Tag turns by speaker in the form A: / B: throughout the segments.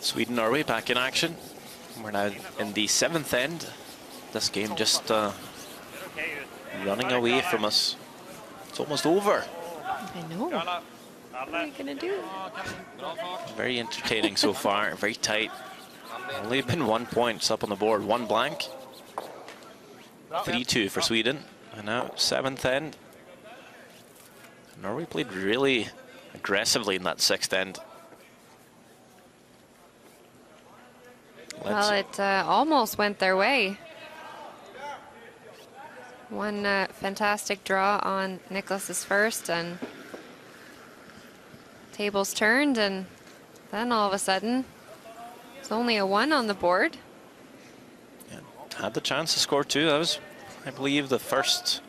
A: Sweden-Norway back in action. We're now in the 7th end. This game just running away from us. It's almost over.
B: I know. What are you going to do?
A: Very entertaining so far. Very tight. Only been 1 point. It's up on the board. 1 blank. 3-2 for Sweden. And now 7th end. Norway played really aggressively in that 6th end.
B: Well, it almost went their way. One fantastic draw on Nicholas's first, and tables turned, and then all of a sudden, it's only a 1 on the board.
A: Yeah, had the chance to score 2. That was, I believe, the first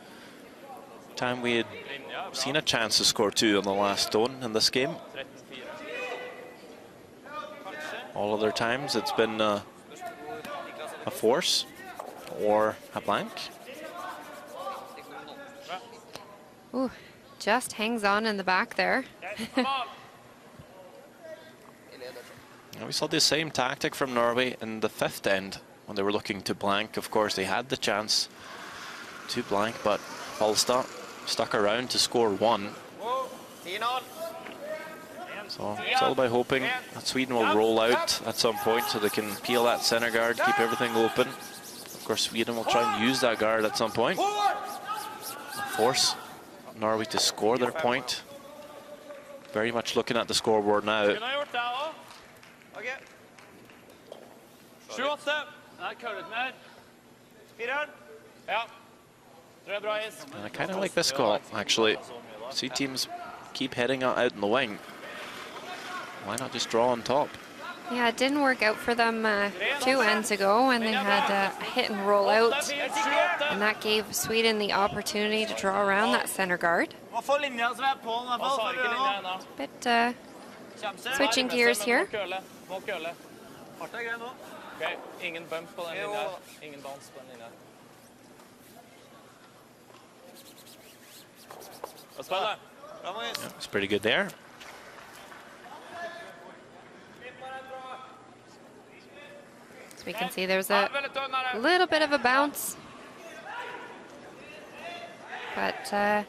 A: time we had seen a chance to score 2 on the last stone in this game. All other times it's been a force or a blank.
B: Ooh, just hangs on in the back there.
A: We saw the same tactic from Norway in the 5th end when they were looking to blank. Of course, they had the chance to blank, but Falstad stuck around to score 1. So it's all about hoping that Sweden will roll out at some point so they can peel that center guard, keep everything open. Of course, Sweden will try and use that guard at some point. Force Norway to score their point. Very much looking at the scoreboard now. And I kind of like this call, actually. See teams keep heading out in the wing. Why not just draw on top?
B: Yeah, it didn't work out for them 2 ends ago when they had a hit and roll out, and that gave Sweden the opportunity to draw around that center guard. But switching gears here.
A: Yeah, it's pretty good there.
B: We can see there's a little bit of a bounce, but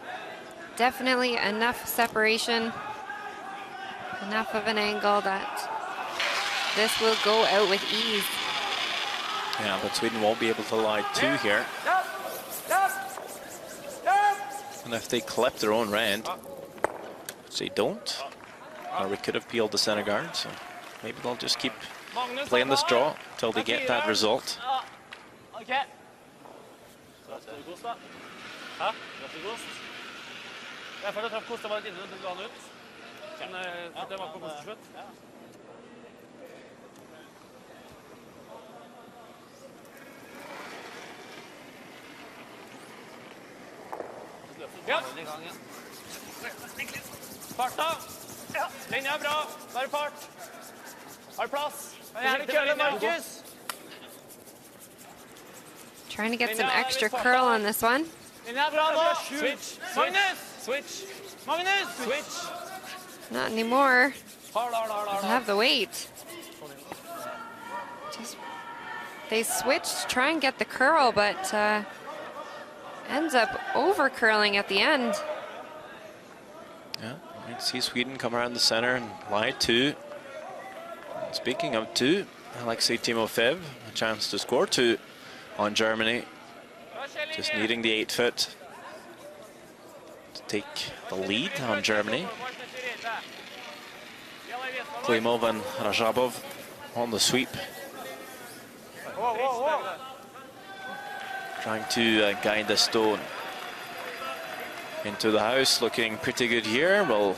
B: definitely enough separation, enough of an angle that this will go out with ease.
A: Yeah, but Sweden won't be able to lie 2 here. And if they clip their own end, which they don't, or we could have peeled the center guard, so maybe they'll just keep playing this draw until they get that result.
C: Farta! Linja er bra. Bare fart. Har plass.
B: Trying to get some extra curl on this one.
C: Switch. Magnus! Switch. Magnus! Switch.
B: Not anymore. Doesn't have the weight. Just they switched to try and get the curl, but ends up over curling at the end.
A: Yeah, you can see Sweden come around the center and lie 2. Speaking of 2, Alexei Timofeyev, a chance to score 2 on Germany. Just needing the 8-foot to take the lead on Germany. Klimov and Rajabov on the sweep. Trying to guide the stone into the house, looking pretty good here. Will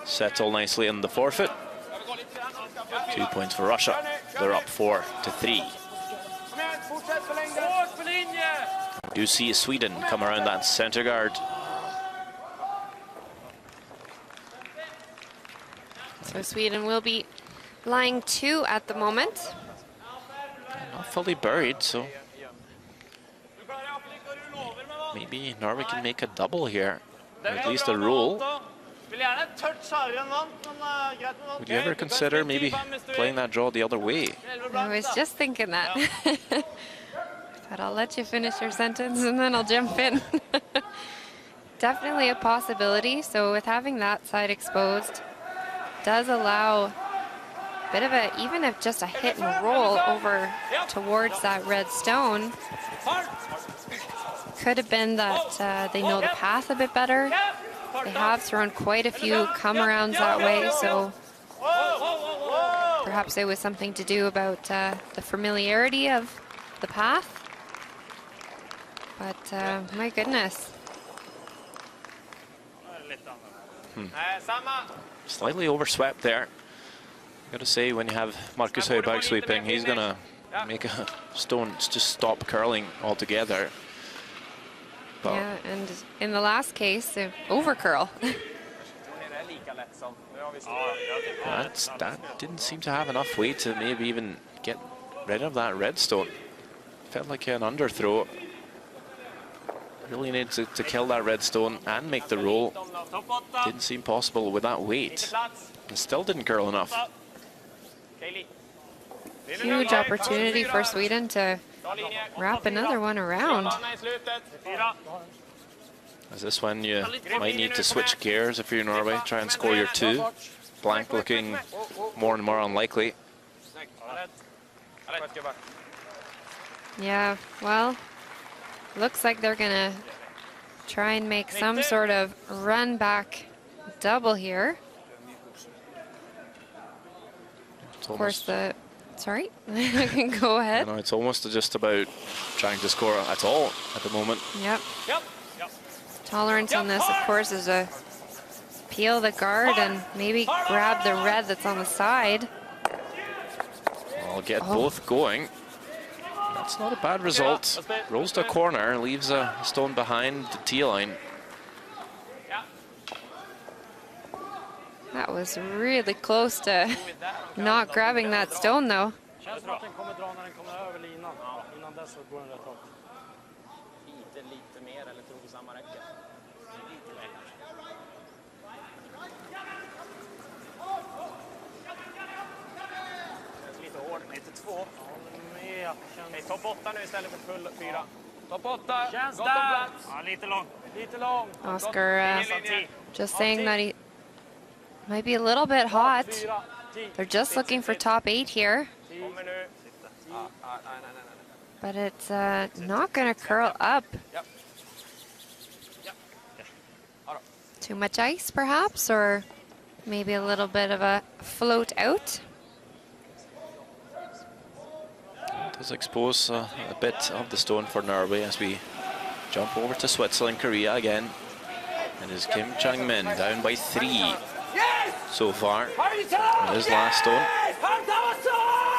A: settle nicely in the forfeit. 2 points for Russia. They're up 4-3. do see Sweden come around that center guard.
B: So Sweden will be lying 2 at the moment.
A: Not fully buried, so maybe Norway can make a double here, or at least a roll. Would you ever consider maybe playing that draw the other way?
B: I was just thinking that. But I'll let you finish your sentence and then I'll jump in. Definitely a possibility. So with having that side exposed, does allow a bit of a, even if just a hit and roll over towards that red stone. Could have been that they know the path a bit better. They have thrown quite a few come-arounds that way, so perhaps it was something to do about the familiarity of the path. But my goodness.
A: Slightly overswept there. Gotta say, when you have Marcus Höjberg sweeping, he's gonna make a stone just stop curling altogether. But
B: yeah, and in the last case, over curl.
A: that didn't seem to have enough weight to maybe even get rid of that red stone. Felt like an underthrow. Really needed to kill that red stone and make the roll. Didn't seem possible with that weight. And still didn't curl enough.
B: Huge opportunity for Sweden to wrap another one around.
A: Is this when you might need to switch gears if you're Norway? Try and score your 2. Blank looking more and more unlikely.
B: Yeah, well, looks like they're gonna try and make some sort of run back double here. Of course, sorry, I can go ahead.
A: No, it's almost just about trying to score at all at the moment.
B: Yep. Tolerance on this, of course, is a peel the guard and maybe grab the red that's on the side.
A: I'll get both going. That's not a bad result. Rolls to a corner, leaves a stone behind the tee line.
B: That was really close to not grabbing that stone, though.
C: Topp 8 nu istället för full 4. Topp 8. Känns där. Ja, lite lång.
B: Oscar just saying that he might be a little bit hot. They're just looking for top 8 here. But it's not going to curl up. Too much ice, perhaps, or maybe a little bit of a float out.
A: Does expose a bit of the stone for Norway as we jump over to Switzerland, Korea again. And is Kim Chang-min down by 3 so far. And his last stone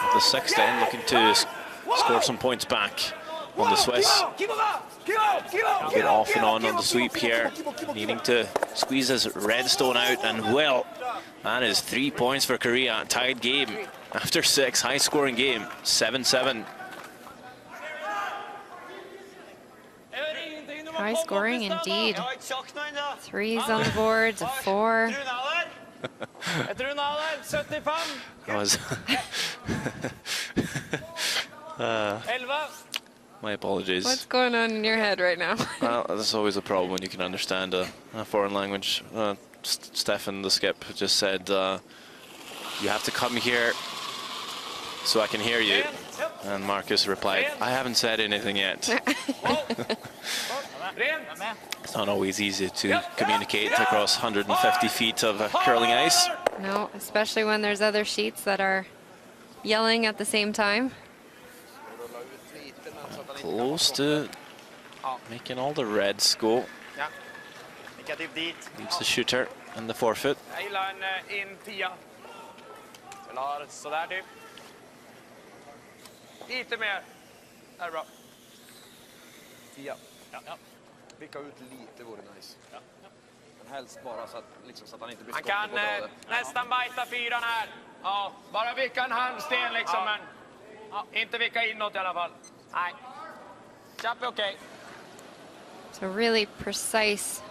A: of the 6th end, looking to score some points back on the Swiss. He'll get off and on the sweep here, needing to squeeze his red stone out, and well, that is 3 points for Korea. Tied game after 6, high scoring game, 7-7.
B: High scoring indeed. 3s on the board, 4.
A: That was my apologies.
B: What's going on in your head right now?
A: Well, that's always a problem when you can understand a foreign language. Stefan, the skip, just said, you have to come here so I can hear you. And Marcus replied, I haven't said anything yet. It's not always easy to communicate across 150 feet of curling ice.
B: No, especially when there's other sheets that are yelling at the same time.
A: Close to making all the reds go. Leaves the shooter and the forfeit.
C: Lite mer. Det är bra. 10.
D: Vicka ut lite vore nice. Men helst bara så att, liksom, så att han inte blir
C: Han
D: stoppad
C: kan
D: på
C: nästan bajta 4 här. Ja, bara vicka en handsten liksom, men inte vicka inåt i alla fall. Nej. Chapp är okej.
B: So really precise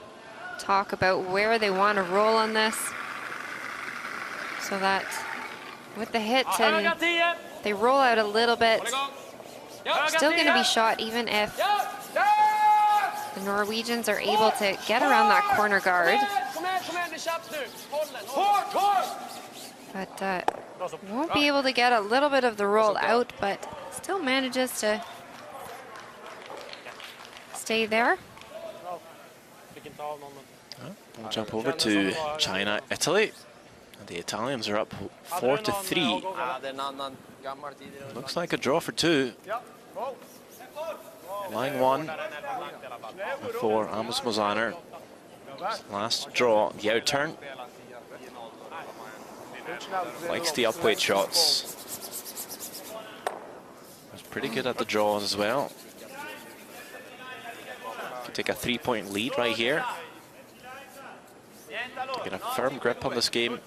B: talk about where they want to roll on this, so that with the hits and they roll out a little bit, still going to be shot even if the Norwegians are able to get around that corner guard. But won't be able to get a little bit of the roll out, but still manages to stay there.
A: We'll jump over to China, Italy. The Italians are up 4-3.
D: det är en annan gammal tid.
A: Looks like a draw for 2. Line 1 for Amos Mozaner. Last draw, the outturn. Likes the upweight shots. Was pretty good at the draws as well. Could take a 3-point lead right here. Get a firm grip on this game.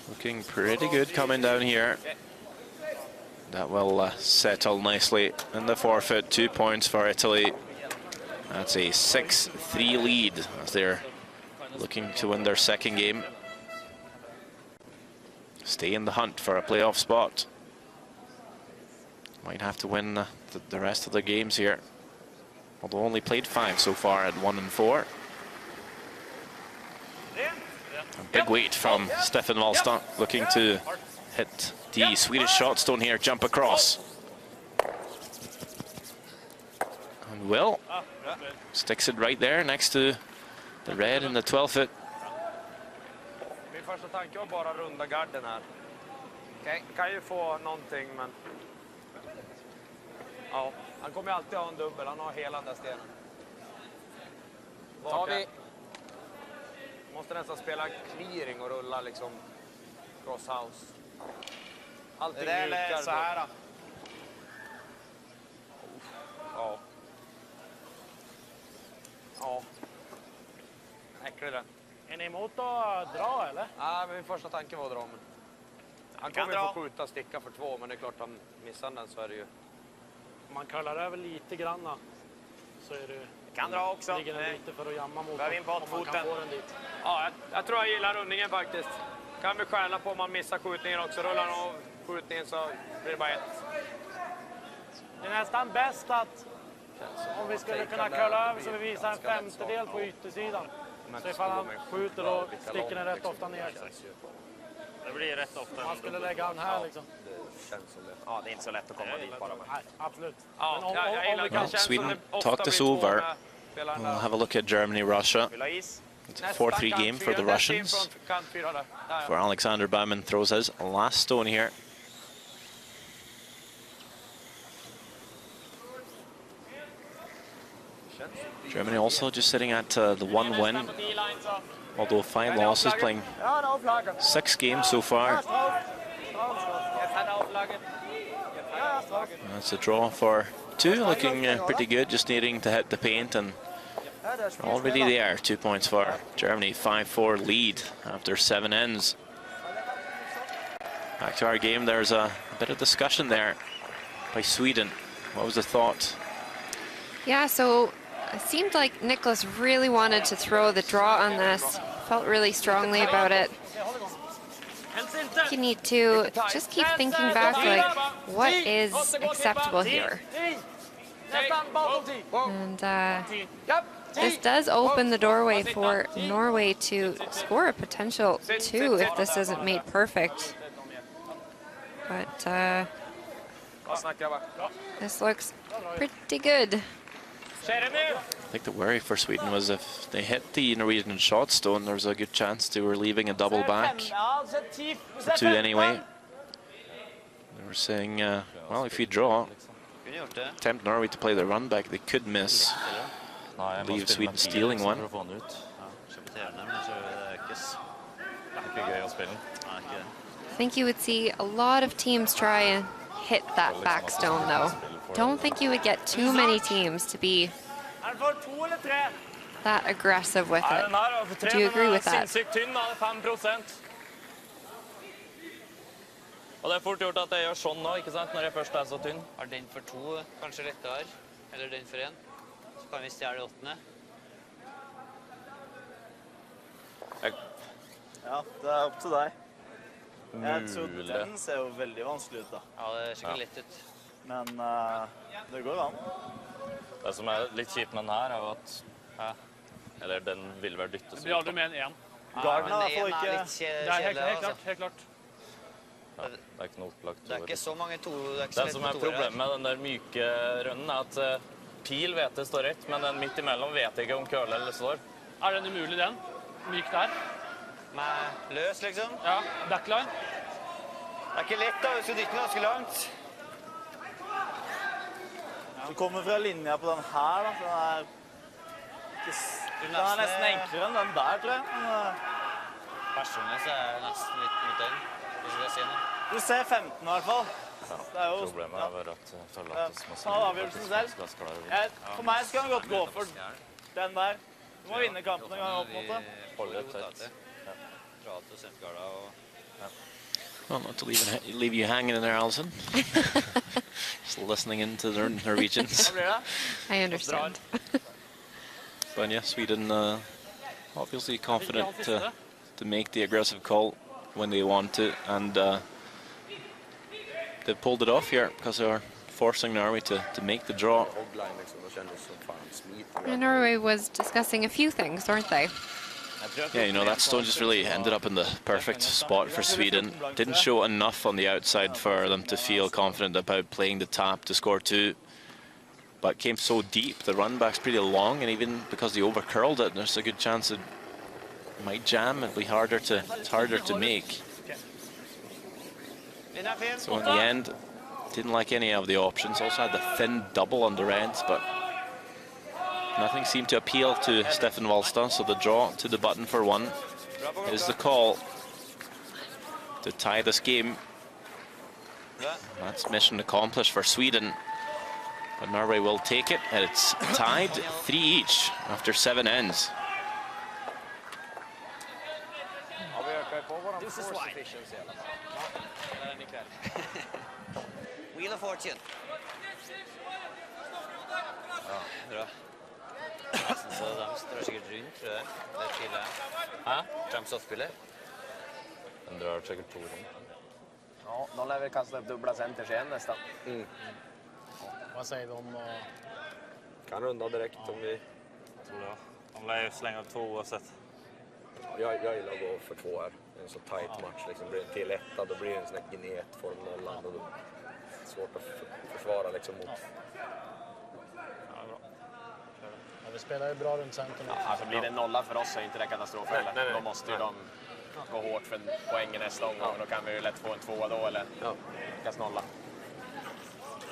A: Looking pretty good coming down here. That will settle nicely in the forfeit. 2 points for Italy. That's a 6-3 lead as they're looking to win their second game. Stay in the hunt for a playoff spot. Might have to win the rest of the games here. Although only played 5 so far at 1-4. A big weight from Stefan Wallstad, looking to hit the Swedish shot stone here, jump across. And Will sticks it right there next to the red in the 12-foot.
C: Min första tanke var bara runda garden här. Kan ju få någonting, men ja, han kommer alltid ha en dubbel. Han har hela den där stenen.
D: Tar vi.
C: Måste nästan spela clearing och rulla liksom crosshouse. Allting mjukare så här. Ja. Ja. Äcklig den.
E: Är ni emot att dra eller?
C: Nej, men min första tanke var att dra, men han kommer ju få skjuta sticka för 2, men det är klart han missar den så är det ju.
E: Om man kallar över lite granna så är det
C: Kan dra också.
E: ligger den lite för att jamma mot
C: Behöver in
E: om man kan
C: bottfoten.
E: få den dit.
C: Ja, jag tror jag gillar rundningen faktiskt. Kan vi stjäla på om man missar skjutningen också. Rullar han av skjutningen så blir det bara 1.
E: Det är nästan bäst att om vi skulle kunna köra över så vi visar en femtedel på yttersidan. Så ifall han skjuter då sticker den rätt ofta ner.
C: Det blir rätt ofta.
E: Man skulle lägga den här liksom.
C: Ja, det är inte så lätt att komma dit bara.
E: Nej, absolut.
C: Ja,
E: Men
C: jag gillar
E: vi
C: det.
A: Well, Sweden talk this over. We'll have a look at Germany-Russia. It's a 4-3 game for the Russians. For Alexander Baumann throws his last stone here. Germany also just sitting at the 1 win, although 5 losses, playing 6 games so far. That's a draw for 2, looking pretty good, just needing to hit the paint, and already there. 2 points for Germany, 5-4 lead after 7 ends. Back to our game, there's a bit of discussion there by Sweden. What was the thought?
B: Yeah, so it seemed like Nicholas really wanted to throw the draw on this. Felt really strongly about it. You need to just keep thinking back, like, what is acceptable here? And this does open the doorway for Norway to score a potential 2 if this isn't made perfect. But this looks pretty good.
A: I think the worry for Sweden was if they hit the Norwegian shot stone, there was a good chance they were leaving a double back for 2 anyway. They were saying, well, if you draw, tempt Norway to play the run back, they could miss. Leave Sweden stealing one.
B: think you would see a lot of teams try and hit that back stone, though. Don't think you would get too many teams to be that aggressive with it. Do you agree with that?
F: Og det fort gjort at jeg gjør sånn nå, ikke sant, når jeg først så tynn.
G: Er den for 2 kanskje lettere, eller den for 1? Så kan vi stjele 8.
H: Ja, det opp til deg. Jeg tror den ser jo veldig vanskelig ut da.
G: Ja, det ser ikke lett ut.
H: Men det går an.
F: Det som litt kjipt med den her jo at, eller den vil vel dyttes ut.
E: Det blir aldri med en 1.
H: Garden er i hvert fall ikke...
E: Det er helt klart.
F: Ja, det er ikke noe opplagt.
G: Det er ikke så mange
F: det som problemet med den der myke rønnen at pil vet det står rett, men den midt imellom vet ikke om køle eller står.
E: Er den umulig, den? Myk der?
G: Med løs, liksom?
E: Ja, backline.
G: Det er ikke lett da, hvis du dytter ganske langt.
H: Du kommer fra linja på den her da, den er nesten enklere enn den der, tror jeg.
G: Personlig så er det nesten litt mot den.
H: Du ser 15 i hvert fall. Det er jo...
F: Problemet er bare at jeg føler at det
H: Ta avgjørelsen selv. For meg skal han godt gå for den der. Du må vinne kampen en gang opp mot det.
F: Holde et tett.
A: Well, not to leave you hanging in there, Alison. Just listening into the Norwegians.
B: I understand.
A: But yeah, Sweden obviously confident to make the aggressive call when they want to, and they pulled it off here because they are forcing Norway to make the draw.
B: And Norway was discussing a few things, weren't they?
A: Yeah, you know, that stone just really ended up in the perfect spot for Sweden. Didn't show enough on the outside for them to feel confident about playing the tap to score 2. But came so deep, the run back's pretty long, and even because they overcurled it, there's a good chance it might jam. It'll be harder to make. So in the end, didn't like any of the options. Also had the thin double on the reds, but nothing seemed to appeal to Stefan Wallstad. So the draw to the button for 1 is the call to tie this game. That's mission accomplished for Sweden. But Norway will take it, and it's tied 3 each after 7 ends.
G: This is why. Wheel of Fortune. Ja, bra. Så de drar sikkert rundt, tror jeg. Det er tidlig. Hæ? Tramsoft-spiller?
F: Den drar sikkert 2 rundt.
D: Ja, de lär väl kasta upp dubbla centers igen nästan.
E: Vad säger vi om...
D: Kan runda direkt om vi...
F: Tror det. De lär ju slänga 2 oavsett.
D: Jag gillar att gå för 2 här. Det är en så tight match. Liksom. Blir det till 1, då blir det en sån här gnet form 0. Och då svårt att försvara liksom mot.
E: Ja, vi spelar ju bra runt centrum.
C: Ja, alltså blir det 0 för oss så är inte det katastrof heller. Då måste ju de gå hårt för poängen nästa omgång. Då kan vi ju lätt få en 2 då eller lyckas nolla.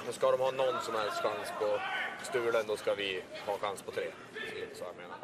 D: Men ska de ha någon som helst chans på Stulen, då ska vi ha chans på 3. Så jag menar.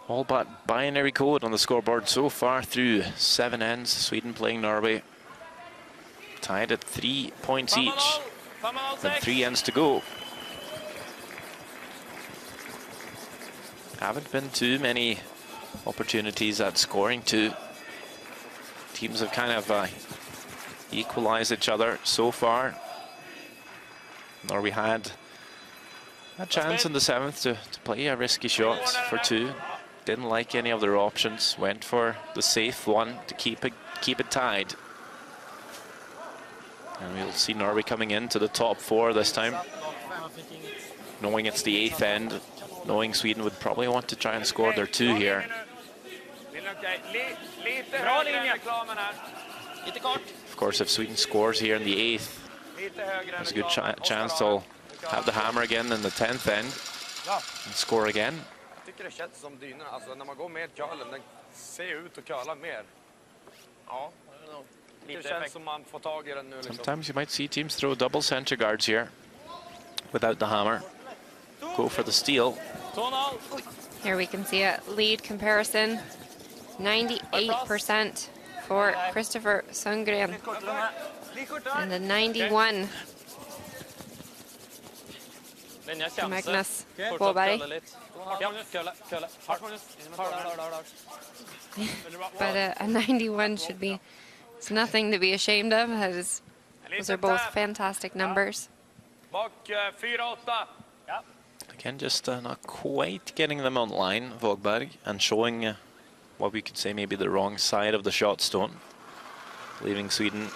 A: All but binary code on the scoreboard so far through 7 ends. Sweden playing Norway. Tied at 3 points each. And 3 ends to go. Haven't been too many opportunities at scoring 2. Teams have kind of equalized each other so far. Norway had A chance in the 7th to play a risky shot for 2. Didn't like any of their options. Went for the safe one to keep it tied. And we'll see Norway coming into the top 4 this time. Knowing it's the 8th end, knowing Sweden would probably want to try and score their 2 here. Of course, if Sweden scores here in the 8th, there's a good chance they'll have the hammer again in the 10th end and score again.
D: Jag tycker det känns som dynorna, alltså när man går med curlen, den ser ut att curla mer. Ja, det känns som man får tag i den nu liksom.
A: Sometimes you might see teams throw double center guards here without the hammer. Go for the steal.
B: Here we can see a lead comparison. 98% for Christopher Sundgren and a 91 for Magnus Boberg. But a 91 should be, it's nothing to be ashamed of. Those are both fantastic numbers.
A: Again, just not quite getting them on line, Vågberg, and showing what we could say maybe the wrong side of the shot stone. Leaving Sweden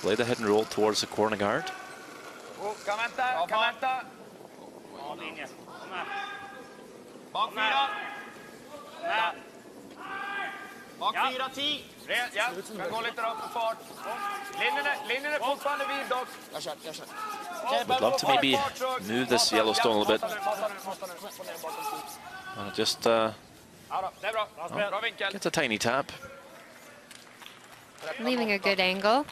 A: play the hit and roll towards the corner guard.
C: Bak 4-10. Ja, kan gå lite rakt på fart. Linjen är fortfarande vid dock. Jag kör.
A: Would love to maybe move this Yellowstone a little bit. Just gets a tiny tap.
B: Leaving a good angle.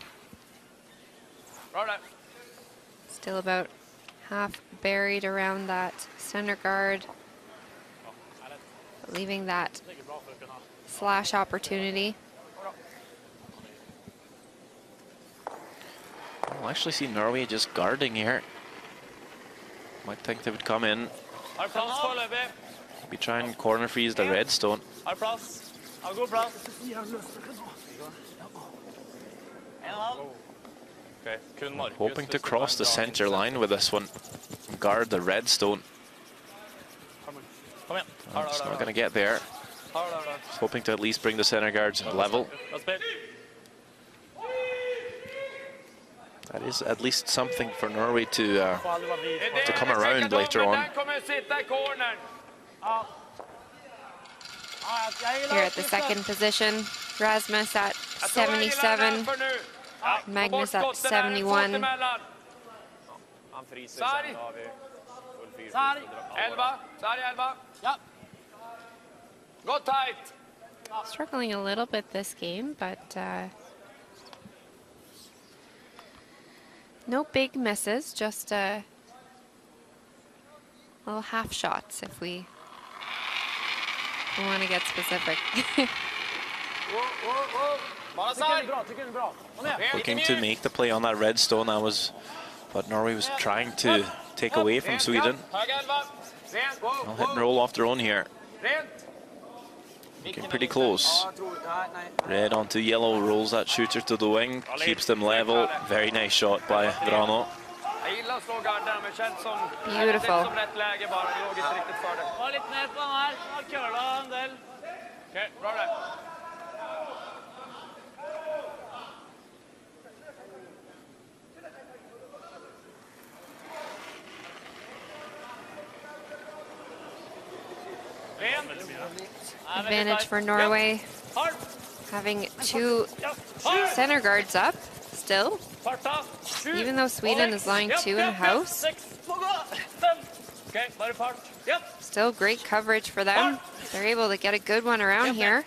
B: Still about half buried around that center guard. Leaving that slash opportunity.
A: I'll actually see Norway just guarding here. Might think they would come in. Be trying corner freeze the red stone. Hoping to cross the center line with this one. Guard the red stone. It's not going to get there. Just hoping to at least bring the center guards level. That is at least something for Norway to come around later on.
B: Here at the second position, Rasmus at 77, Magnus at 71.
C: 11, Sarri 11. Go tight.
B: Struggling a little bit this game, but no big misses, just little half shots if we want to get specific.
A: Looking to make the play on that red stone. That was what Norway was trying to take away from Sweden. They'll hit and roll off their own here. Getting pretty close. Red onto yellow, rolls that shooter to the wing, keeps them level. Very nice shot by Vrano.
B: Beautiful. Advantage for Norway, having 2 center guards up still, even though Sweden is lying 2 in the house. Still great coverage for them. They're able to get a good one around here.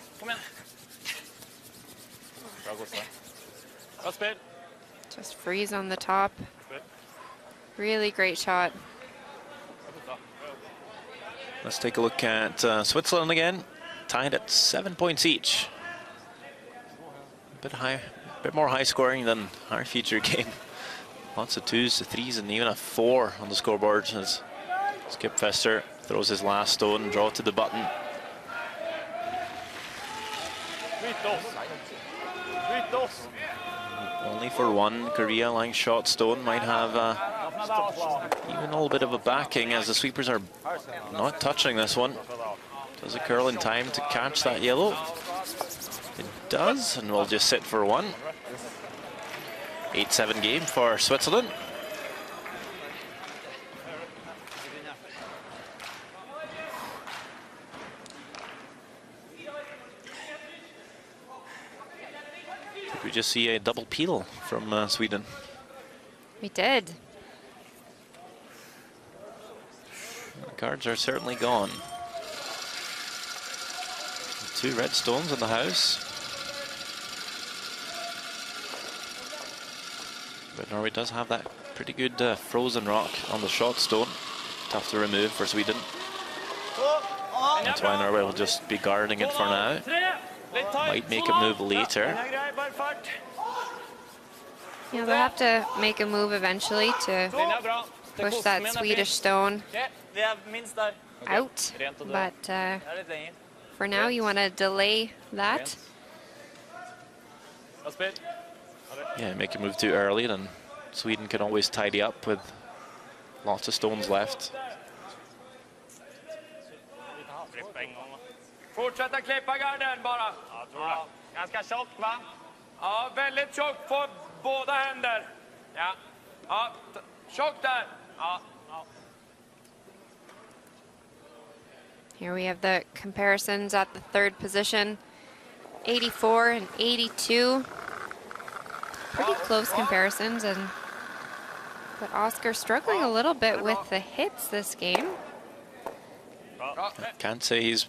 B: Just freeze on the top. Really great shot.
A: Let's take a look at Switzerland again. Tied at 7 points each. A bit more high scoring than our feature game. Lots of 2s, 3s, and even a 4 on the scoreboard as Skip Fester throws his last stone and draw to the button. Only for one. Korea lying shot stone might have Even a little bit of a backing as the sweepers are not touching this one. Does it curl in time to catch that yellow? It does, and we'll just sit for one. 8-7 game for Switzerland. Did we just see a double peel from Sweden?
B: We did.
A: The cards are certainly gone. 2 red stones in the house. But Norway does have that pretty good frozen rock on the shot stone. Tough to remove for Sweden. That's why Norway will just be guarding it for now. Might make a move later.
B: Yeah, they'll have to make a move eventually to push that Swedish stone out. But for now, you want to delay that.
A: Yeah, make a move too early, then Sweden can always tidy up with lots of stones left.
C: Fortsätta klippa garden bara. Ja, ganska tjockt va? Ja, väldigt tjockt på båda händer. Ja, ja, tjockt där. Ja.
B: Here we have the comparisons at the third position. 84 and 82. Pretty close comparisons, but Oscar struggling a little bit with the hits this game.
A: Can't say he's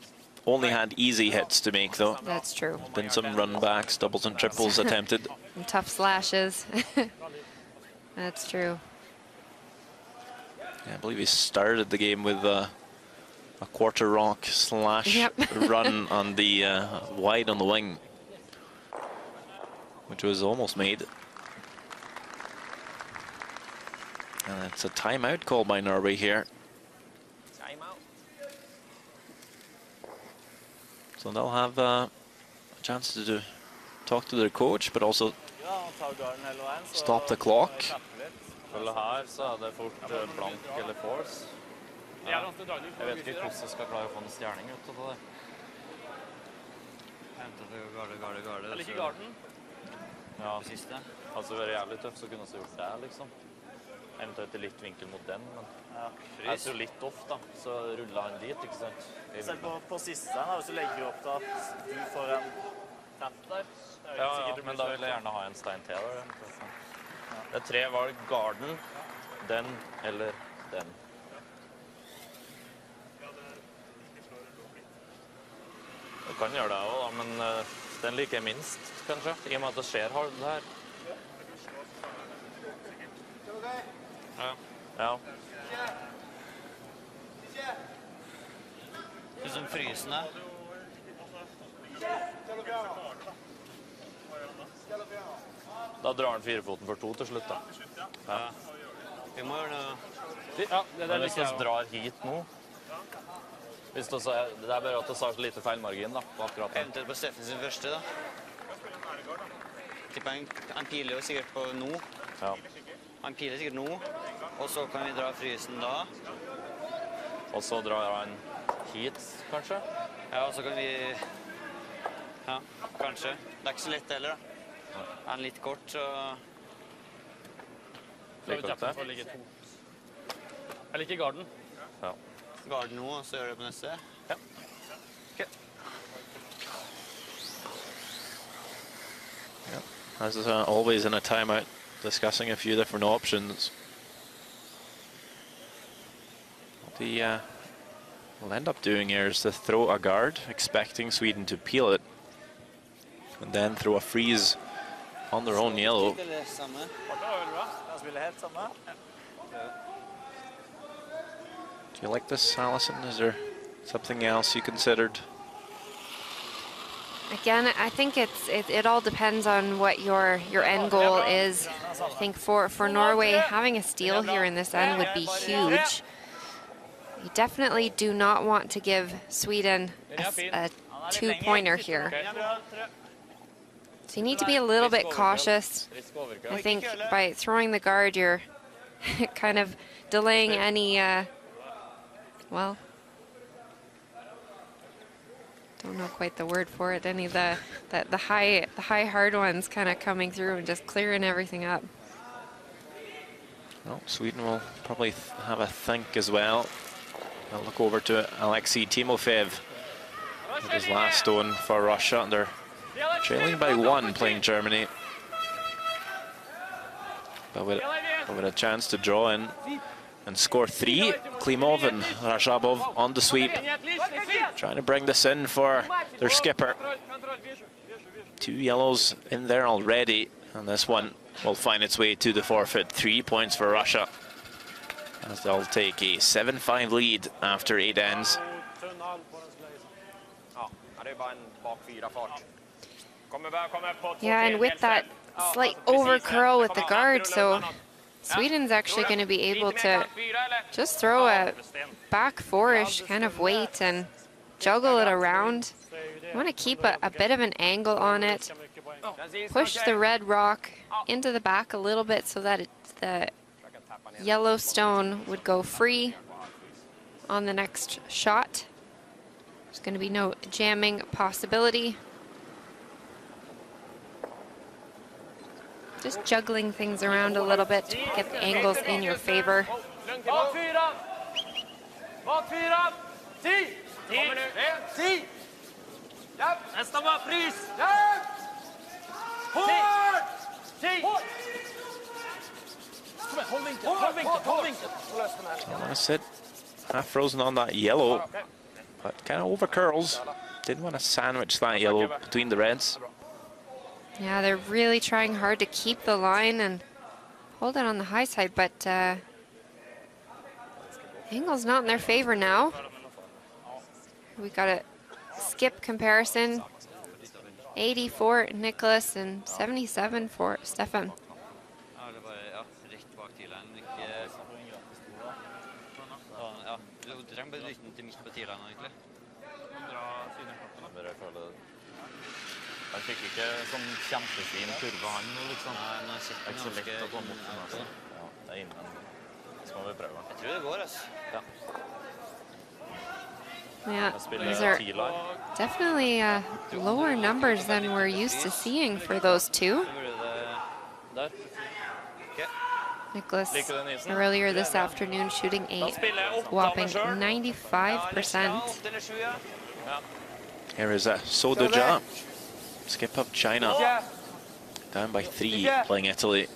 A: only had easy hits to make though.
B: That's true.
A: Been some run backs, doubles and triples attempted.
B: And tough slashes. That's true.
A: Yeah, I believe he started the game with a quarter rock slash run on the wide on the wing, which was almost made. And it's a timeout called by Norway here. So they'll have a chance to talk to their coach, but also stop the clock.
F: Her så det fort blank eller force. Jeg vet ikke hvordan jeg skal klare å få en stjerning ut av det.
G: Garde.
F: Eller ikke garden? Ja, altså det er jævlig tøft så kunne jeg gjort det liksom. Eventuelt litt vinkel mot den, men jeg tror litt off da, så ruller han dit, ikke sant?
H: Selv på siste stein, hvis du legger opp til at du får en tapp der.
F: Ja, men da vil jeg gjerne ha en stein til der. Det er 3 valg, garden, den eller den. Du kan gjøre det også da, men den liker jeg minst, kanskje, i og med at det skjer hard det her. Ja.
G: Som frysende.
F: Da drar han 4-foten for 2 til slutt da. Ja.
G: Vi må gjøre det.
F: Ja, men hvis vi drar hit nå, hvis det er bare at det har så lite feilmargin da, på akkurat den.
G: Eventuelt på Steffen sin første da. Han piler jo sikkert på nå.
F: Ja.
G: Han piler sikkert nå, og så kan vi dra frysen da.
F: Og så drar han hit, kanskje?
G: Ja, og så kan vi... Ja, kanskje. Det er ikke så lett heller da. Er han litt kort, så...
F: Liker du det?
E: Jeg liker garden.
F: Ja.
G: Garden nå, og så gjør det på neste.
F: Ja. Ok.
A: Yeah. As is always in a timeout, discussing a few different options. What we'll end up doing here is to throw a guard, expecting Sweden to peel it, and then throw a freeze on their own yellow. Do you like this, Alison? Is there something else you considered?
B: Again, I think it all depends on what your end goal is. I think for Norway, having a steal here in this end would be huge. You definitely do not want to give Sweden a two-pointer here. So you need to be a little bit cautious. I think by throwing the guard, you're kind of delaying any, well, don't know quite the word for it, any of the high hard ones kind of coming through and just clearing everything up.
A: Well, Sweden will probably have a think as well. I'll look over to Alexei Timofev with his last stone for Russia, and they're trailing by 1 playing Germany. But with a chance to draw in and score 3. Klimov and Rajabov on the sweep, trying to bring this in for their skipper. 2 yellows in there already, and this one will find its way to the forfeit. 3 points for Russia, as they'll take a 7-5 lead after 8 ends.
B: Yeah, and with that slight over curl with the guard, so Sweden's actually going to be able to just throw a back 4-ish kind of weight and juggle it around. You want to keep a bit of an angle on it. Push the red rock into the back a little bit so that the yellow stone would go free on the next shot. There's going to be no jamming possibility. Just juggling things around a little bit to get the angles in your favor.
A: That's it. Half frozen on that yellow, but kind of over curls. Didn't want to sandwich that yellow between the reds.
B: Yeah, they're really trying hard to keep the line and hold it on the high side, but angle's not in their favor now. We got a skip comparison. 80 for Nicholas and 77 for Stefan.
F: Jeg fikk ikke sånn kjempefin kurve han nå, liksom. Det er ikke så lett å komme opp med, altså. Ja, det er innen. Så må vi prøve. Jeg tror det går, altså. Ja.
B: Yeah, these are definitely lower numbers than we're used to seeing for those two. Nicholas earlier this afternoon shooting a whopping 95%.
A: Here is Sodoja. Skip of China. Down by 3 playing Italy.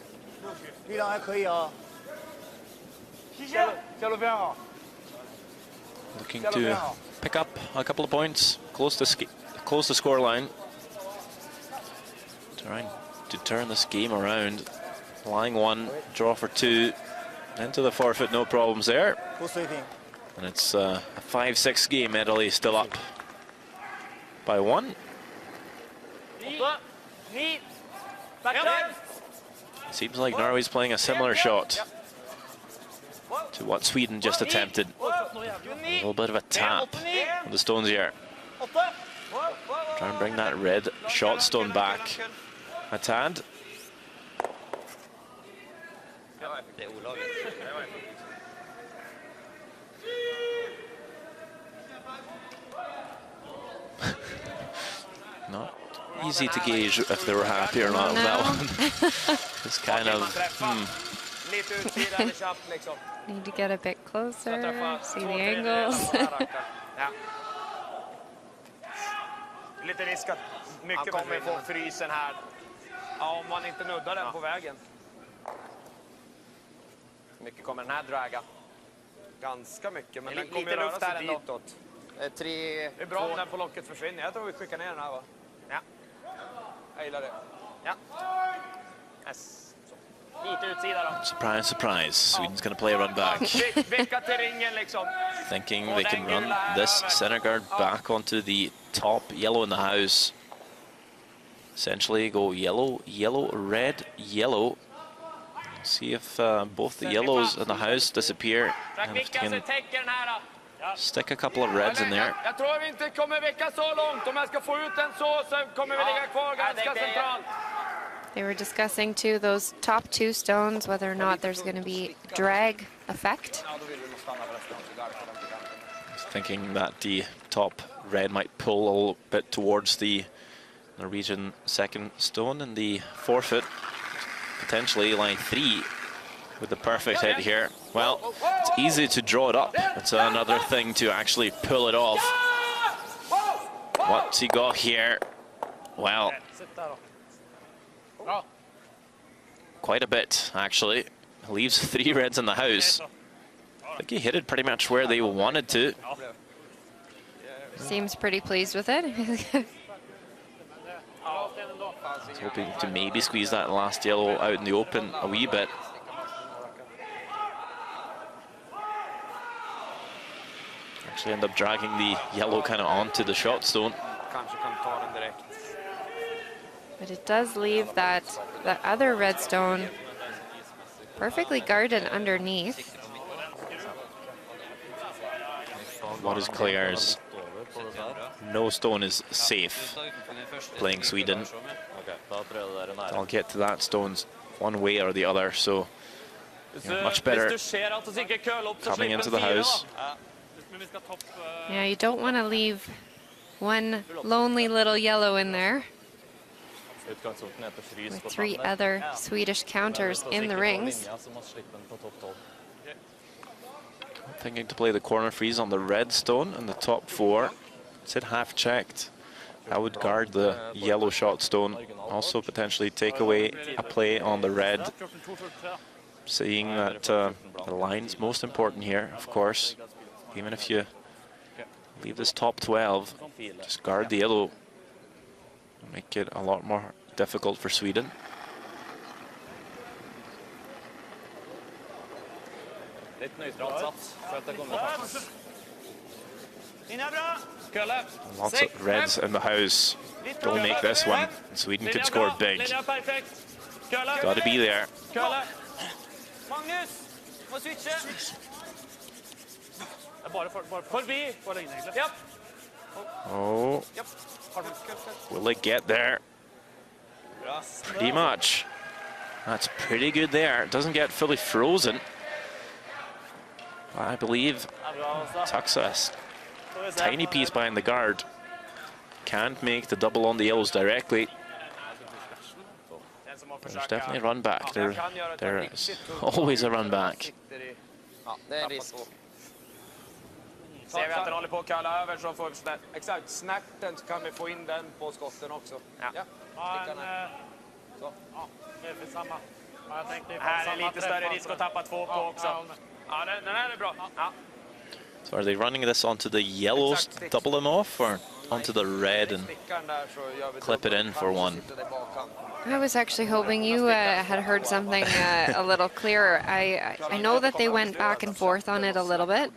A: Looking to pick up a couple of points, close the score line. Trying to turn this game around. Lying 1, draw for 2, into the forfeit, no problems there. And it's a 5-6 game. Italy still up by 1. Seems like Norway's playing a similar shot to what Sweden just attempted. A little bit of a tap on the stones here. Try and bring that red shot stone back a tad. Not easy to gauge if they were happy or not with that one. It's kind of,
B: Need to get a bit closer, see the angles.
C: Lite risk att mycket kommer få frysen här. Ja, om man inte nuddar den på vägen. Mycket kommer den här draga. Ganska mycket, men den kommer röra sig ditåt. Det är bra om den på locket försvinner. Jag tror vi skickar ner den här, va? Ja. Jag gillar det. Ja. Yes. Lite utsida då.
A: Surprise, surprise. Sweden's going to play a run back.
C: Vicka till ringen liksom.
A: Thinking they can run this center guard back onto the top yellow in the house. Essentially go yellow, yellow, red, yellow. See if both the yellows in the house disappear, and if they can stick a couple of reds in there.
C: Jag tror vi inte kommer vicka så långt. Om jag ska få ut den så kommer vi ligga kvar ganska centralt.
B: They were discussing too those top 2 stones, whether or not there's going to be drag effect.
A: Thinking that the top red might pull a little bit towards the Norwegian second stone, and the forfeit potentially line 3 with the perfect hit here. Well, it's easy to draw it up. It's another thing to actually pull it off. What's he got here? Well, quite a bit actually. Leaves 3 reds in the house. I think he hit it pretty much where they wanted to.
B: Seems pretty pleased with it.
A: He's hoping to maybe squeeze that last yellow out in the open a wee bit. Actually end up dragging the yellow kind of onto the shot stone.
B: But it does leave that other red stone perfectly guarded underneath.
A: What is clear is no stone is safe playing Sweden. I'll get to that stones one way or the other, so yeah, much better coming into the house.
B: Yeah, you don't want to leave one lonely little yellow in there with 3 other Swedish counters in the rings.
A: Thinking to play the corner freeze on the red stone and the top 4. It's it half checked. I would guard the yellow shot stone. Also potentially take away a play on the red. Seeing that the line's most important here, of course. Even if you leave this top 12, just guard the yellow. Make it a lot more difficult for Sweden. Lots of reds in the house. Don't make this one. Sweden could score big. Got to be there. Oh, will it get there? Pretty much. That's pretty good there. It doesn't get fully frozen. I believe Tuxas, tiny piece behind the guard, can't make the double on the yellows directly. There's definitely a run back. There is always a run back.
C: Ser vi att den håller på att kalla över så får vi exakt snärten, så kan vi få in den på skotten också. Ja.
E: Det är för samma.
C: Här är lite större risk att tappa 2 på också. Ja, den här är bra. Ja.
A: So are they running this onto the yellows, double them off, or onto the red and clip it in for 1?
B: I was actually hoping you had heard something a little clearer. I know that they went back and forth on it a little bit.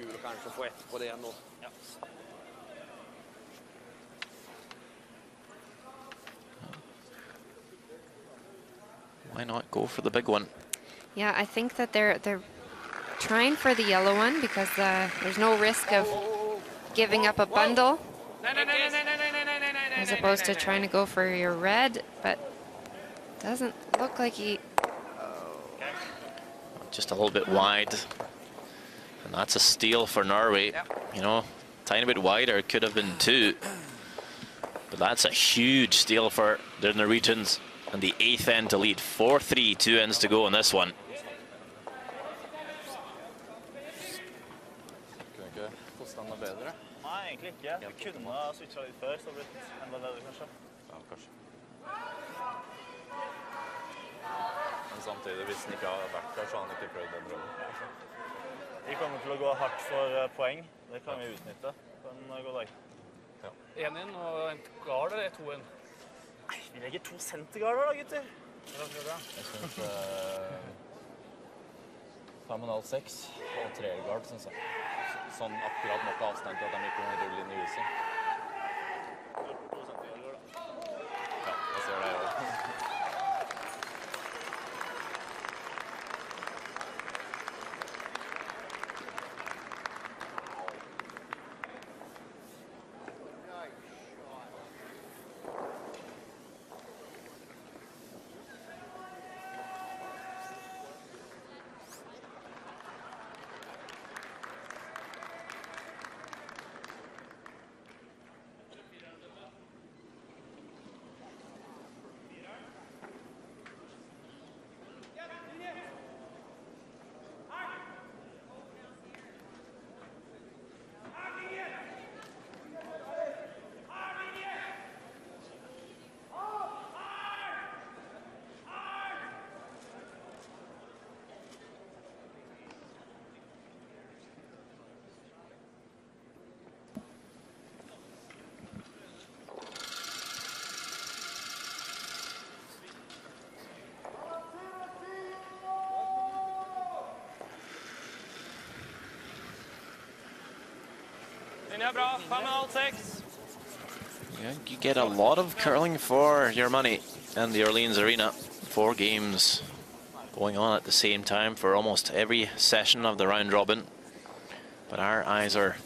A: Why not go for the big one?
B: Yeah, I think that they're trying for the yellow one because there's no risk of giving up a bundle as opposed to trying to go for your red, but doesn't look like he...
A: Just a little bit wide, and that's a steal for Norway. You know, tiny bit wider, it could have been 2, but that's a huge steal for the Norwegians, and the 8th end to lead. 4-3, 2 ends to go in this one.
H: Nei, egentlig ikke. Vi kunne ha switchet litt før, så det blitt enda bedre kanskje.
F: Ja, kanskje. Men samtidig, hvis han ikke har vært der, så har han ikke prøvd den rollen.
H: Vi kommer til å gå hardt for poeng. Det kan vi utnytte på en god dag.
F: Ja.
E: 1-1 og en gard eller 2-1?
H: Nei, vi legger 2 centergarder da, gutter.
F: Jeg synes 5,5-6 og 3-gard, synes jeg. Sånn akkurat nok avstand til at de ikke kan rulle inn i huset. Ja, jeg ser det også.
A: Yeah, you get a lot of curling for your money in the Orleans Arena. 4 games going on at the same time for almost every session of the round robin. But our eyes are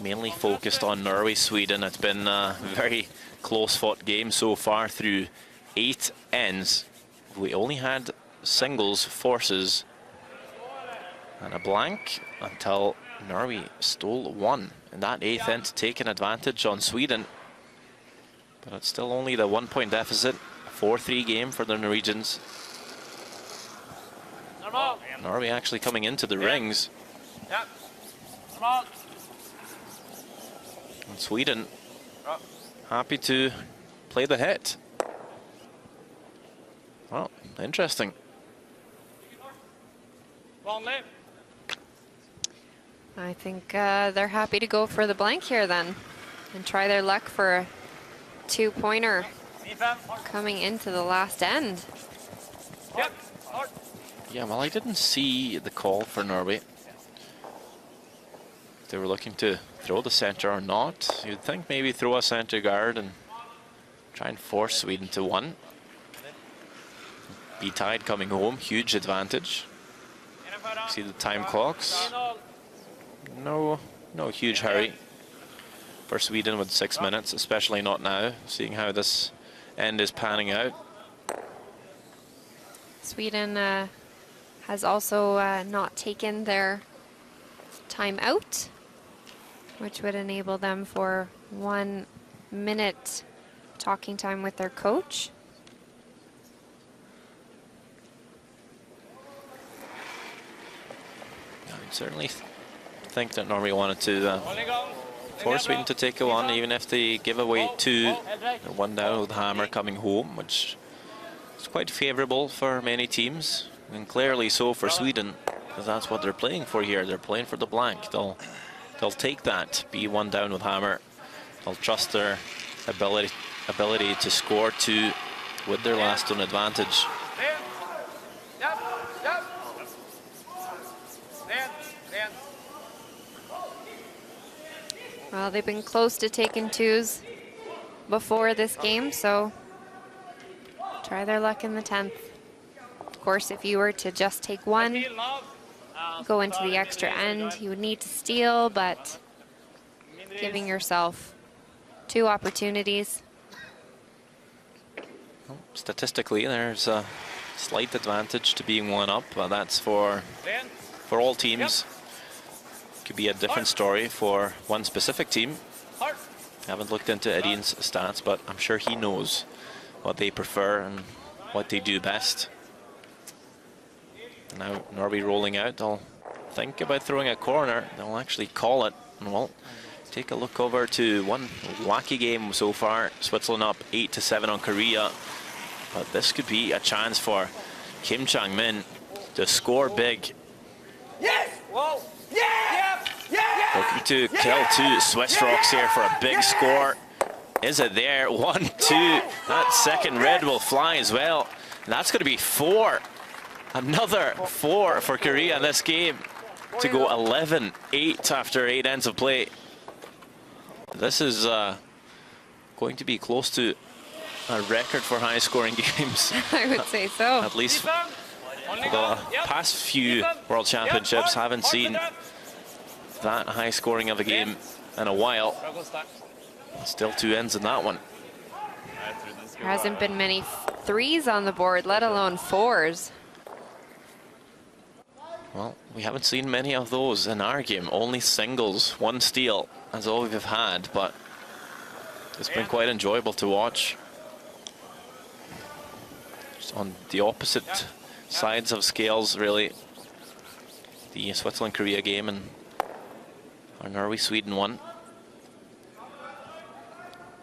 A: mainly focused on Norway, Sweden. It's been a very close-fought game so far through 8 ends. We only had singles forces and a blank until Norway stole 1 in that 8th end to take an advantage on Sweden. But it's still only the 1-point deficit. 4-3 game for the Norwegians. Norway actually coming into the rings. And Sweden happy to play the hit. Well, interesting.
B: I think they're happy to go for the blank here then and try their luck for a 2-pointer coming into the last end.
A: Yeah, well, I didn't see the call for Norway. If they were looking to throw the center or not. You'd think maybe throw a center guard and try and force Sweden to 1. Be tied coming home, huge advantage. See the time clocks. No huge hurry for Sweden with 6 minutes, especially not now, seeing how this end is panning out.
B: Sweden has also not taken their time out, which would enable them for 1 minute talking time with their coach.
A: I'd certainly think that Norway wanted to force Sweden to take a 1, even if they give away 2. 1 down with Hammer coming home, which is quite favourable for many teams, and clearly so for Sweden, because that's what they're playing for here. They're playing for the blank. They'll take that, be 1 down with Hammer. They'll trust their ability to score 2 with their last on advantage.
B: Well, they've been close to taking 2s before this game, so try their luck in the 10th. Of course, if you were to just take 1, go into the extra end, you would need to steal, but giving yourself 2 opportunities.
A: Well, statistically, there's a slight advantage to being 1 up, but that's for all teams. Could be a different story for one specific team. Haven't looked into Edin's stats, but I'm sure he knows what they prefer and what they do best. Now Norway rolling out, they'll think about throwing a corner. They'll actually call it, and we'll take a look over to one wacky game so far. Switzerland up 8-7 on Korea, but this could be a chance for Kim Chang-min to score big.
C: Yes! Whoa! Yeah!
A: Looking to kill 2 Swiss Rocks here for a big score. Is it there? 1-2. That second red will fly as well. And that's going to be 4. Another 4 for Korea in this game to go 11-8 after 8 ends of play. This is going to be close to a record for high-scoring games.
B: I would say so.
A: At least the past few World Championships haven't seen that high scoring of a game in a while. Still 2 ends in that one.
B: There hasn't been many 3s on the board, let alone 4s.
A: Well, we haven't seen many of those in our game. Only singles, 1 steal is all we've had, but it's been quite enjoyable to watch. Just on the opposite sides of scales, really. The Switzerland-Korea game and our Norway-Sweden one.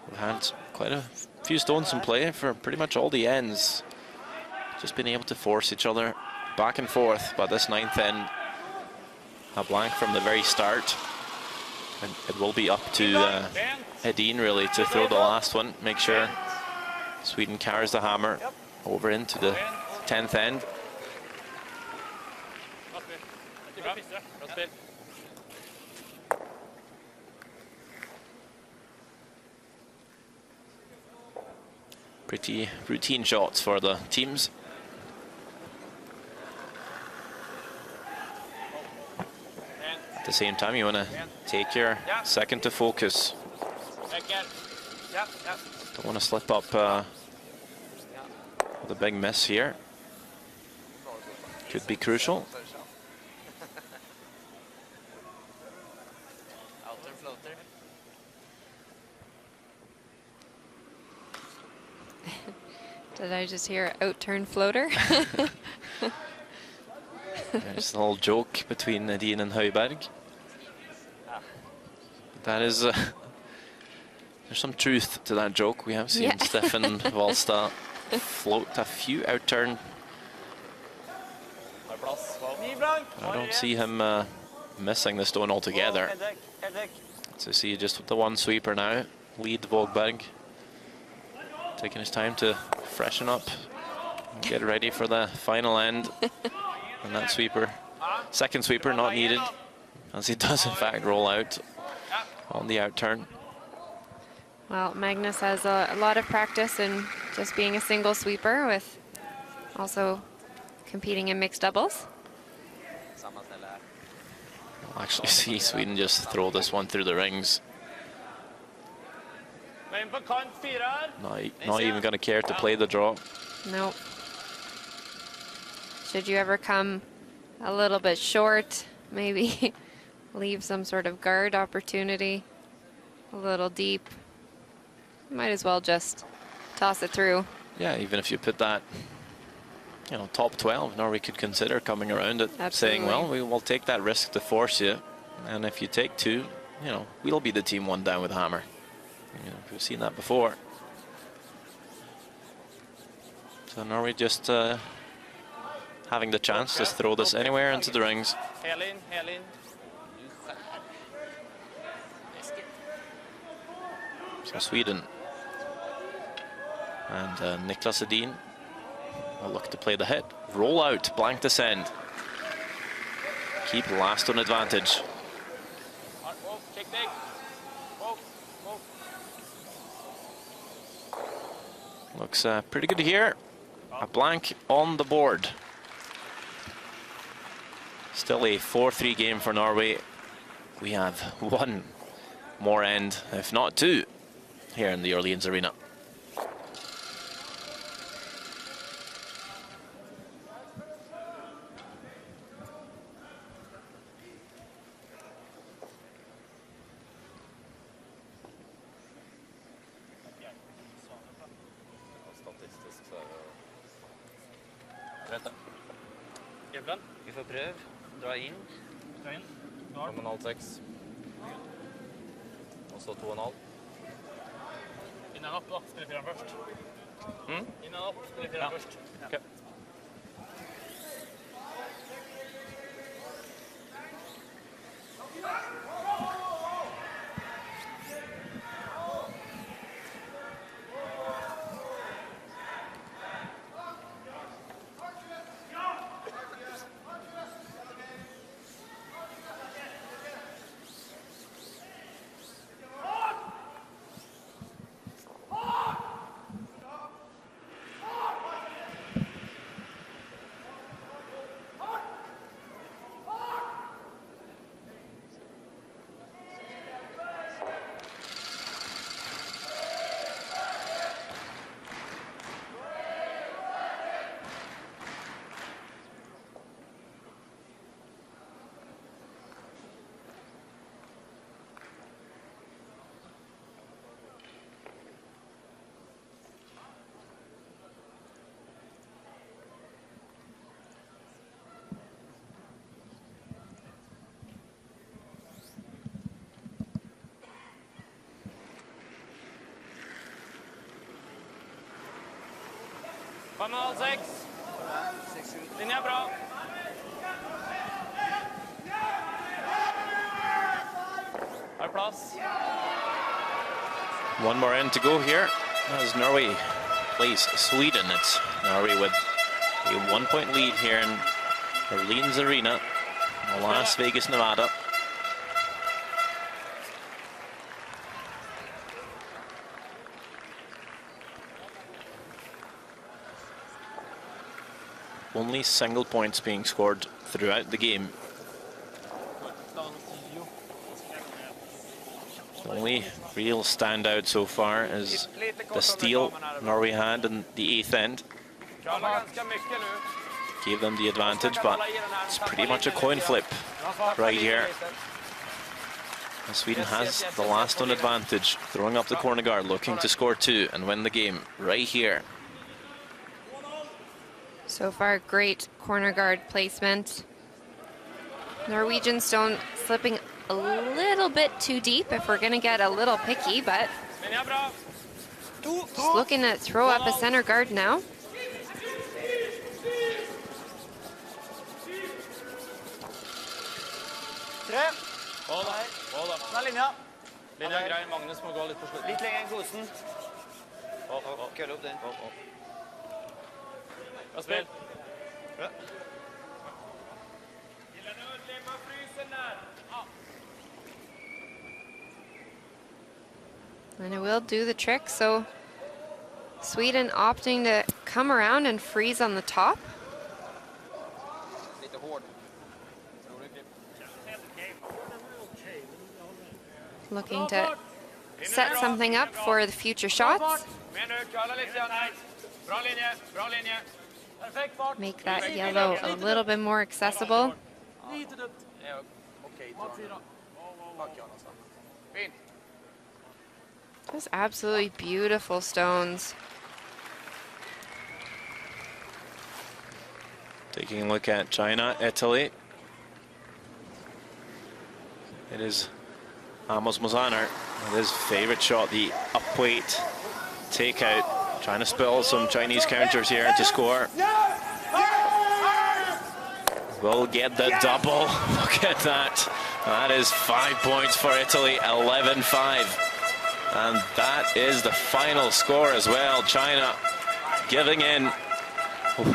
A: We've had quite a few stones in play for pretty much all the ends. Just been able to force each other back and forth, but this 9th end, a blank from the very start. And it will be up to Edin really to throw the last one, make sure Sweden carries the hammer over into the 10th end. Pretty routine shots for the teams. At the same time, you want to take your second to focus. Don't want to slip up with a big miss here. Could be crucial.
B: Did I just hear out-turn floater?
A: There's a little joke between Nadine and Høiberg. That is, there's some truth to that joke. We have seen Stefan Wallstad float a few out-turn. I don't see him missing the stone altogether. So see just with the one sweeper now, lead Vågberg. Taking his time to freshen up and get ready for the final end. And that sweeper, second sweeper not needed, as he does in fact roll out on the out-turn.
B: Well, Magnus has a lot of practice in just being a single sweeper, with also competing in mixed doubles.
A: We'll actually see Sweden just throw this one through the rings. Not even going to care to play the draw.
B: Nope. Should you ever come a little bit short, maybe leave some sort of guard opportunity a little deep, might as well just toss it through.
A: Yeah, even if you put that, you know, top 12, Norway could consider coming around it.
B: Absolutely.
A: Saying, well, we will take that risk to force you, and if you take two, you know, we'll be the team one down with hammer. You know, we've seen that before. So Norway just having the chance to throw this anywhere into the rings. So Sweden and Niklas Edin will look to play the hit. Roll out, blank descend. Keep last on advantage. Looks pretty good here. A blank on the board. Still a 4-3 game for Norway. We have one more end, if not two, here in the Orleans Arena.
G: Vi får prøve. Dra inn.
D: 5,5-6. Og så 2,5.
E: Innan opp, da. Spiller fireren først. Innan opp, spiller fireren først.
D: Okay.
E: Linja er bra. Har plass.
A: One more end to go here as Norway plays Sweden. It's Norway with a 1-point lead here in Orleans Arena, Las Vegas, Nevada. only single points being scored throughout the game. The only real standout so far is the steal Norway had in the 8th end. Gave them the advantage, but it's pretty much a coin flip right here. And Sweden has the last on advantage, throwing up the corner guard, looking to score 2 and win the game right here.
B: So far, great corner guard placement. Norwegian stone slipping a little bit too deep if we're going to get a little picky, but just looking to throw up a center guard now.
F: Linja grei, Magnus må gå litt på slutt.
C: Litt lenger enn kosen.
G: Køll opp den.
F: Bra spill.
B: And it will do the trick, so Sweden opting to come around and freeze on the top. Looking to set something up for the future shots. Make that yellow a little bit more accessible. Just absolutely beautiful stones.
A: Taking a look at China, Italy. It is Amos Mozaner with his favorite shot, the upweight takeout. Trying to spill some Chinese counters here to score. Will get the double. Look at that. That is 5 points for Italy, 11-5. And that is the final score as well. China giving in.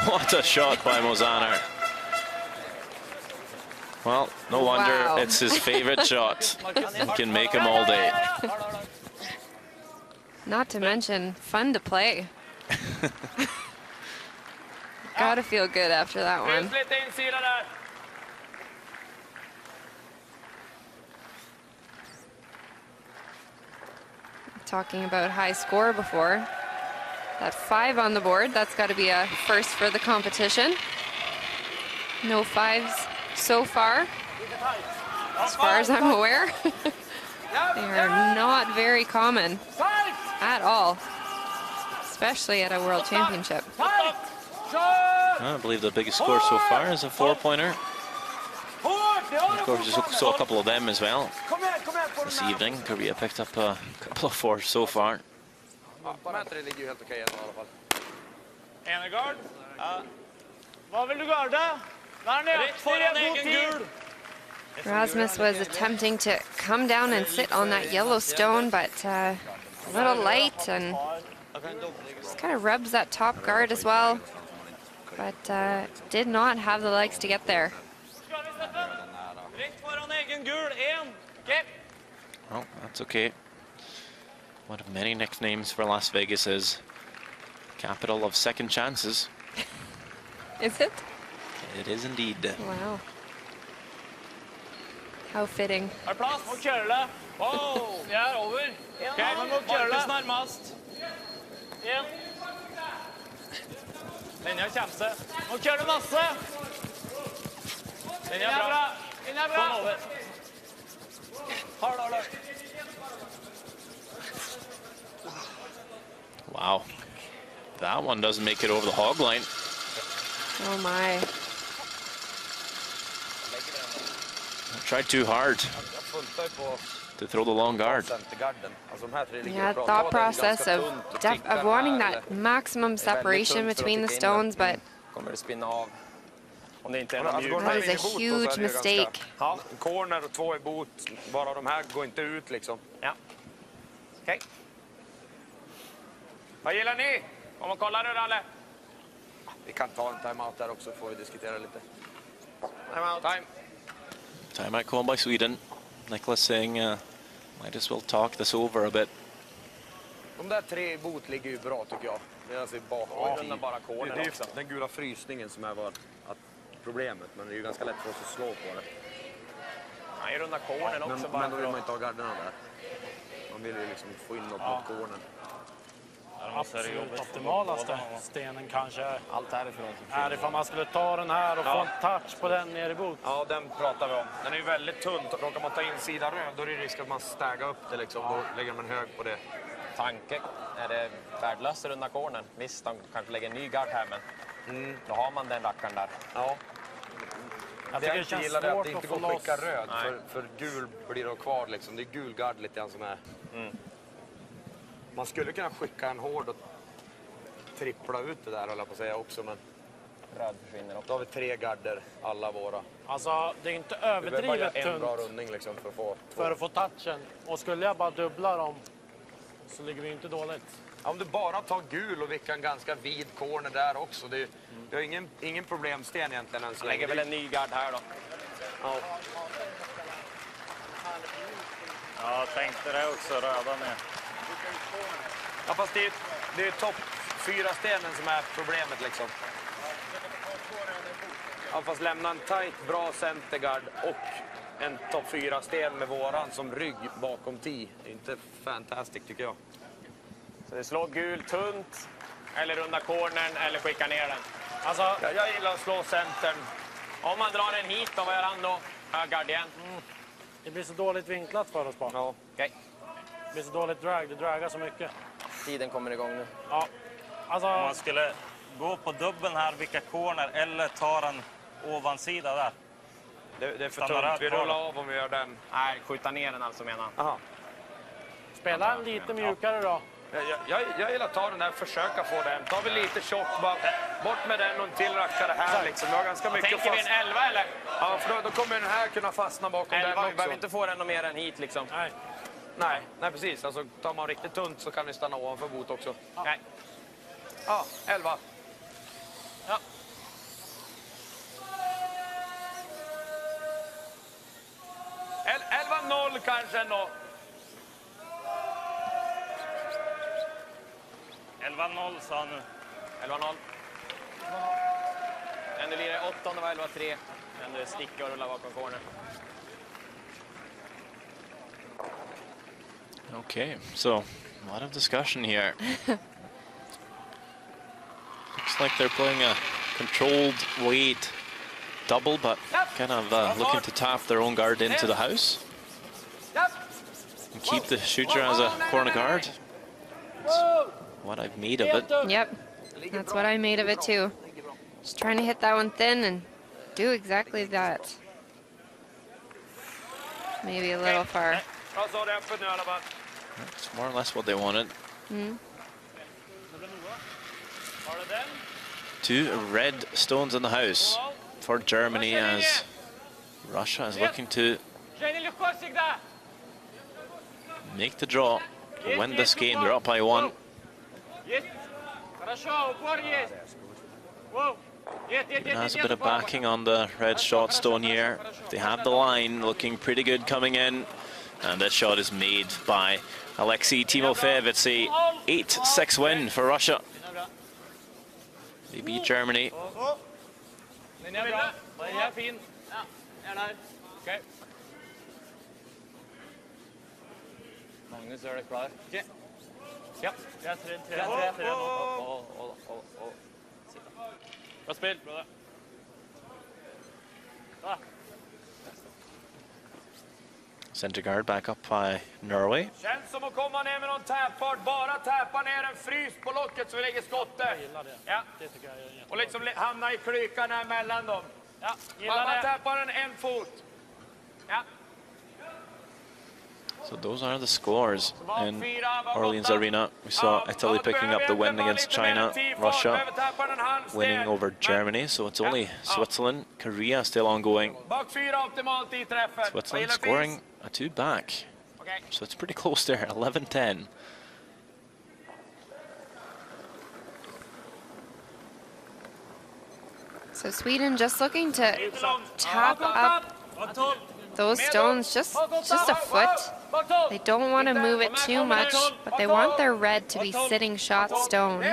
A: What a shot by Mozaner. Well, no wonder it's his favorite shot. He can make him all day.
B: Not to mention, fun to play. Gotta feel good after that one. Talking about high score before. That 5 on the board, that's got to be a first for the competition. No 5s so far, as far as I'm aware. They are not very common at all, especially at a World Championship.
A: I believe the biggest score so far is a 4-pointer. Of course, you saw a couple of them as well this evening. Korea picked up a couple of 4s so far.
E: Enegard. Hva vil du garde? Der nede. God tid.
B: Rasmus was attempting to come down and sit on that yellow stone, but a little light and just kind of rubs that top guard as well, but did not have the legs to get there.
A: Well, that's okay. One of many nicknames for Las Vegas is capital of second chances.
B: Is it?
A: It is indeed.
B: Wow. How fitting.
E: Er det plass? Må kjøre. Oh, jeg er over. Ok, men må kjøre. Markus nærmest. En. Linja kommer seg. Må kjøre masse. Linja er bra. Linja er bra. Kom over. Hard.
A: Wow. That one doesn't make it over the hog line.
B: Oh my.
A: Tried too hard to throw the long guard.
B: Yeah, thought process of wanting that maximum separation between the stones, but that is a huge mistake.
C: Ja, corner och 2 i bot. Bara de här går inte ut liksom. Ja. Okej. Vad gillar ni? Kom och kolla nu, Ralle. Vi kan ta en timeout där också, får vi diskutera lite. Timeout.
A: Timeout called by Sweden. Nicholas saying, might as well talk this over a bit.
D: De där 3 bot ligger ju bra tycker jag. Medan i bakom
C: Runda bara corner
D: det är
C: också.
D: den gula frysningen som är problemet. Men det är ju ganska lätt för oss att slå på det.
C: Han är runda cornern också.
D: Men,
C: bara
D: men då vill
C: för
D: man
C: att-
D: inte ha garderna där. Man vill ju liksom få in något mot cornern.
E: Absolut optimalaste stenen kanske
C: Allt härifrån.
E: är ifall man skulle ta den här och få en touch på den nere i bot.
D: Ja, den pratar vi om. Den är ju väldigt tunn. Råkar man ta in sidan röd, då är det risk att man stärgar upp det liksom. Då lägger man hög på det.
C: Tanke är det värdelöst runda cornern. Visst, de kanske lägger en ny gard här, men då har man den rackaren där.
D: Ja.
E: Jag
D: Det
E: tycker
D: jag
E: det känns
D: gillar är att
E: svårt
D: det
E: att
D: inte
E: få
D: går att
E: loss.
D: skicka röd. För gul blir då kvar liksom. Det är gul gard lite grann som är. Man skulle kunna skicka en hård och trippla ut det där, höll jag på att säga också. Men
C: Röd försvinner också.
D: då har vi 3 garder, alla våra.
E: Alltså, det är inte
D: Vi behöver bara göra
E: överdrivet
D: en bra
E: tunt
D: rundning liksom för att få
E: för att få touchen. Och skulle jag bara dubbla dem så ligger vi inte dåligt.
D: Ja, om du bara tar gul och vickar en ganska vid corner där också. Det är ingen problemsten egentligen än så länge.
C: Lägger väl en ny gard här då.
D: Ja.
F: Ja, jag tänkte det också, röda med.
D: Ja, fast det är topp 4-stenen som är problemet liksom. Ja, fast lämna en tight, bra centergard och en topp 4-sten med våran som rygg bakom 10. Det är inte fantastiskt tycker jag.
C: Så det slår gul tunt, eller runda cornern, eller skicka ner den.
E: Alltså,
D: Jag gillar att slå centern.
C: Om man drar den hit, då, vad gör han då? Hög gard igen.
E: det blir så dåligt vinklat för oss bara.
D: Ja.
C: Okej,
E: Det blir så dåligt drag, det dragar så mycket.
C: tiden kommer igång nu.
E: Ja, alltså,
F: Om man skulle gå på dubbeln här, vilka corner, eller ta den ovansida där.
D: Det är för
F: Stannar
D: tunt. Vi
F: kvar då.
D: rullar av om vi gör den.
C: Nej, skjuta ner den alltså menar han.
D: Aha.
E: spela en lite mjukare då.
D: Jag gillar att ta den där, försöka få den. Tar vi lite tjock, bara bort med den och en till rackare här liksom. Vi har ganska mycket
C: Tänker vi
D: fast.
C: en 11 eller?
D: Ja, för då kommer den här kunna fastna bakom
C: 11,
D: den
C: vi
D: också.
C: behöver inte få den mer än hit liksom.
E: Nej.
D: Nej, precis. Alltså, tar man riktigt tunt så kan vi stanna ovanför bot också.
C: Nej.
D: Ja, 11.
C: Ja.
D: El 11-0 kanske ändå.
F: 11-0 sa han nu.
C: 11-0. Men det blir 8 var 11-3. Men det sticker och rullar bakom corner.
A: Okay, so a lot of discussion here. Looks like they're playing a controlled weight double, but kind of looking to tap their own guard into the house and keep the shooter as a corner guard. That's what I've made of it.
B: Yep, that's what I made of it too. Just trying to hit that one thin and do exactly that. Maybe a little far.
A: It's more or less what they wanted. Two red stones in the house for Germany as Russia is looking to make the draw, win this game. They're up by 1. It has a bit of backing on the red shot stone here. They have the line looking pretty good coming in, and that shot is made by Alexei Timofev. It's a 8-6 win for Russia. They beat Germany.
C: Magnus, är det klar?
F: Ja, jag är 3-3.
C: Bra spel. Bra.
A: Center guard back up by Norway.
D: Känns som att komma ner med någon täpfart. Bara täppa ner en frys på locket så vi lägger skottet. Ja.
E: Det tycker jag är jättebra.
D: Och liksom hamna i klykan här mellan dem.
E: Ja,
D: Man täppar en fot. Ja.
A: So those are the scores in Orleans Arena. We saw Italy picking up the win against China, Russia winning over Germany, so it's only Switzerland, Korea still ongoing.
D: Bak 4 optimalt i träffen.
A: Switzerland scoring a 2 back, so it's pretty close there, 11-10.
B: So Sweden just looking to tap up those stones just a foot. They don't want to move it too much, but they want their red to be sitting shot stone.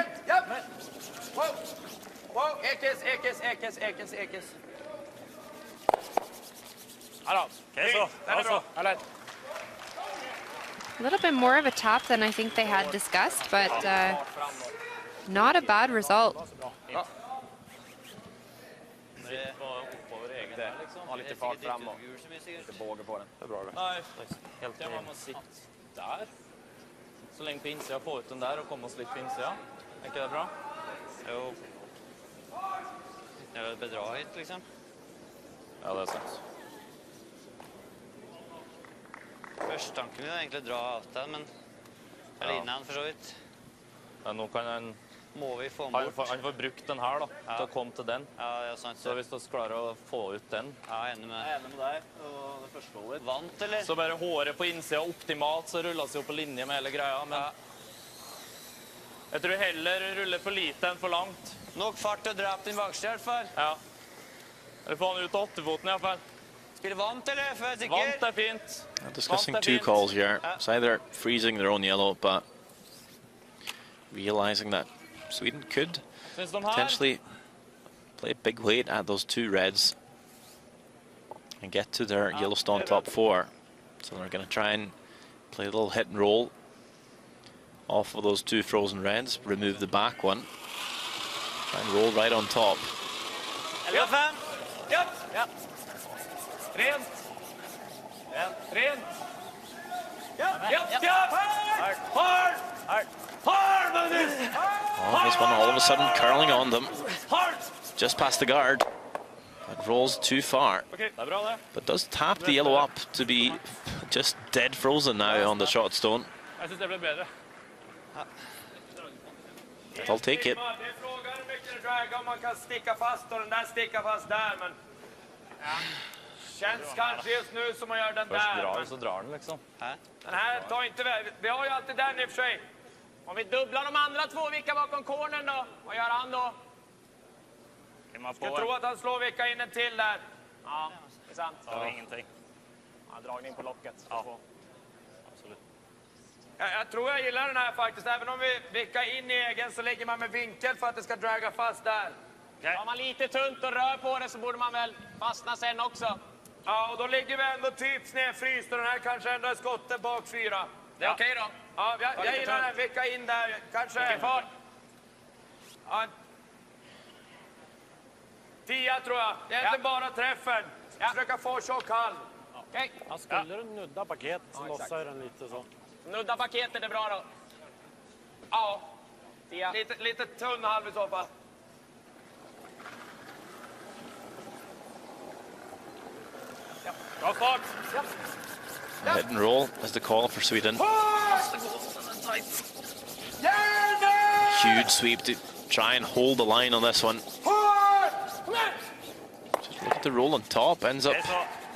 B: A little bit more of a top than I think they had discussed, but not a bad result.
F: Ha lite fart framåt. Lite båge på den. Det är bra det. Nej, helt enkelt. Man måste sitta där. Så länge på insidan, få ut den där och komma oss lite på insidan. Är inte det bra?
G: Jo. Det är bedraget liksom.
F: Ja, det är sant.
G: Første tanken er egentlig dra avstand, men eller innan for så vidt.
F: Men nå kan han...
G: Må vi få bort.
F: Han får brukt den her da, til å komme til den.
G: Ja, sant.
F: Så hvis du klarer å få ut den.
G: Ja, enig med
H: deg. Og det første holdet.
G: Vant, eller?
F: Så bare håret på innsiden optimalt, så ruller seg jo på linje med hele greia. Men jeg tror heller ruller for lite enn for langt.
G: Nok fart til å drepe din bakste i hvert fall.
F: Ja. Eller få han ut av 8-foten i hvert fall.
G: Spiller vant, eller? For jeg er sikker.
F: Vant er fint.
A: Discussing two calls here. It's either freezing their own yellow, but realizing that Sweden could potentially play a big weight at those two reds and get to their Yellowstone top 4. So they're going to try and play a little hit and roll off of those two frozen reds, remove the back one, try and roll right on top.
C: Yep. Rent.
A: Oh, this one all of a sudden curling on them. Just past the guard. It rolls too far. But does tap the yellow up to be just dead frozen now on the shot stone. I'll take it.
C: Känns kanske just nu som man gör den
F: Först
C: där.
F: drar så drar den liksom.
C: Den här tar inte väl. Vi har ju alltid den i och för sig. Om vi dubblar de andra två vicka bakom cornern då, vad gör han då? Jag tror att han slår vicka in en till där. Ja, det är sant. Det var ingenting. Ja, dragning på locket. Ja. Absolut. Jag tror jag gillar den här faktiskt. Även om vi vickar in i egen så lägger man med vinkel för att det ska draga fast där. Okay. Har man lite tunt och rör på det så borde man väl fastna sen också. Ja, och då ligger vi ändå typ snedfryst och den här kanske ändå är skottet bak 4. Det är okej då. Ja, jag gillar den. Vicka in där. Kanske. Vilken fart? Ja. 10 tror jag. Det är inte bara träffen. Försöka få tjock halv. Okej.
E: Han skulle nudda paketet så lossar den lite så.
C: Nudda paketet är bra då. Ja. 10. Lite tunn halv i så fall. Bra fart.
A: Hit and roll is the call for Sweden. Huge sweep to try and hold the line on this one. Just look at the roll on top, ends up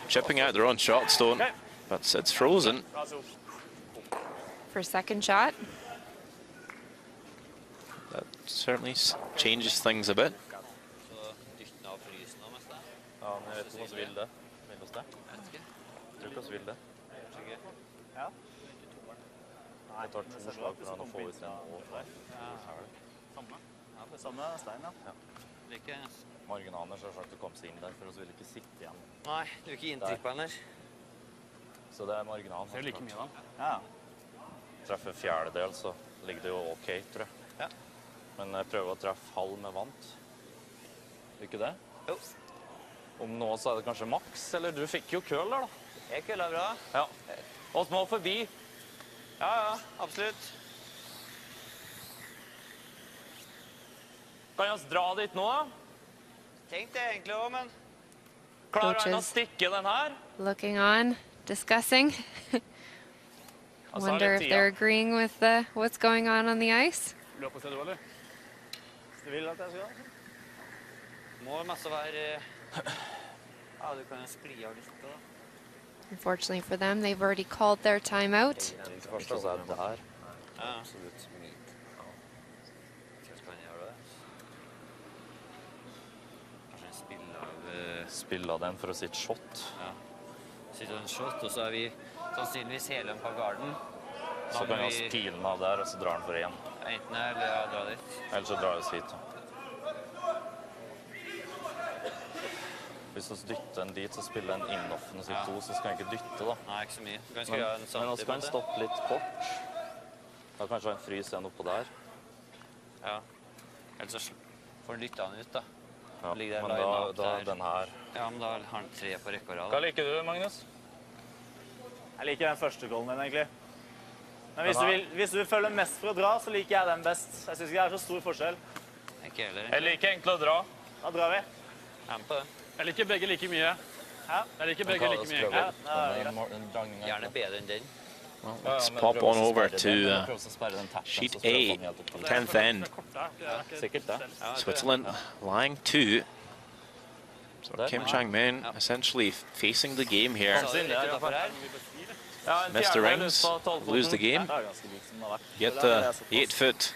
A: chipping out their own shot stone, but it's frozen.
B: For second shot.
A: That certainly changes things a bit.
F: Ja, men jeg vet ikke hva som vil det. Vil hos deg? Jeg tror ikke hva som vil det.
H: Ja.
F: Det tar 2 slag for han å få ut den og der.
H: Samme. Ja, det samme stein, ja.
G: Like.
F: Marginaner så har sagt å komme seg inn der, for oss vil ikke sitte igjen.
G: Nei, du vil ikke inntrippa den her.
F: Så det er marginalen.
E: Det er like mye da.
H: Ja.
F: Treffer fjerdedel, så ligger det jo ok, tror jeg.
G: Ja.
F: Men jeg prøver å treffe halv med vant. Vil ikke det?
G: Jo.
F: Om nå så er det kanskje maks, eller du fikk jo køl der da.
G: Jeg køller bra.
F: Ja. Og må forbi.
G: Ja, absolutt.
F: Kan jeg dra dit nå da?
G: Tenkte jeg egentlig også, men...
F: Klarer han å stikke den her?
B: Looking on, discussing. Wonder if they're agreeing with what's going on the ice.
E: Løp på stedet, eller?
H: Hvis du vil at jeg skal.
G: Må masse være... Ja, du kan jo skli av litt da.
B: Unfortunately for them, they've already called their timeout.
F: Ikke så er det der.
G: Ja.
D: Absolutt mitt.
G: Kanskje kan jeg gjøre det. Kanskje en spill av...
F: Spill av den for å si et shot.
G: Ja. shot, og så er vi sannsynligvis hele på garden.
F: Så kan vi pile den av der, og så drar den for én.
G: Enten her, eller ja, dra dit.
F: Eller så drar vi oss hit. Hvis vi dytter den dit, så spiller den inn-offen og sitt 2, så skal den ikke dytte, da.
G: Nei, ikke så mye.
F: Men nå skal den stoppe litt kort. Da kanskje en frys igjen oppå der.
G: Ja. Eller så får den dytta den ut, da.
F: Ja, men da er den her.
G: Ja, men da har han 3 på rekke og rad.
F: Hva liker du, Magnus?
H: Jeg liker den første goalen din, egentlig. Men hvis du vil følge mest for å dra, så liker jeg den best. Jeg synes ikke det er så stor forskjell.
G: Ikke heller.
F: Jeg liker egentlig å dra.
H: Da drar vi.
G: Jeg er med på det.
E: Jeg liker begge like mye.
H: Ja.
E: Jeg liker begge like mye.
H: Ja,
G: Gjerne bedre enn den.
A: Well, let's pop on over to sheet A, 10th end. Switzerland lying 2. So Kim Chang-min essentially facing the game here. Miss the rings, lose the game. Get the 8-foot,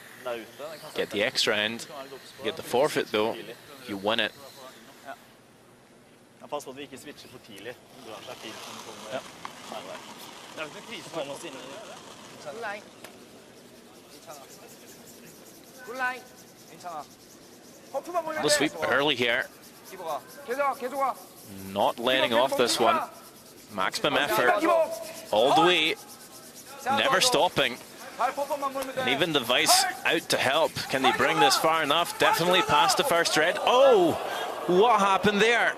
A: get the extra end, get the forfeit though, you win it.
H: Pass på at vi ikke switcher for tidlig. Du drar seg fint når du kommer nærmere. Det er jo ikke en krise for oss inne.
A: The sweep early here. Not letting off this one. Maximum effort all the way. Never stopping. And even the Vice out to help. Can they bring this far enough? Definitely past the first red. Oh, what happened there?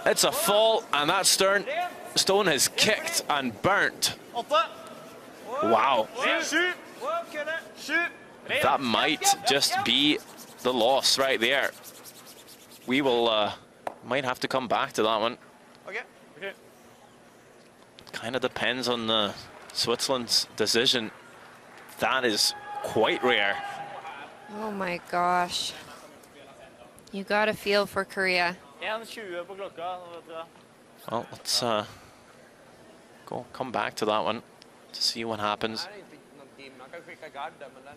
A: It's a fall, and that stone has kicked and burnt. Wow. That might just be the loss right there. We will might have to come back to that one.
H: Okay.
A: Kind of depends on the Switzerland's decision. That is quite rare.
B: Oh my gosh. You got to feel for Korea.
H: 1:20 på klokka.
A: Well, let's come back to that one to see what happens.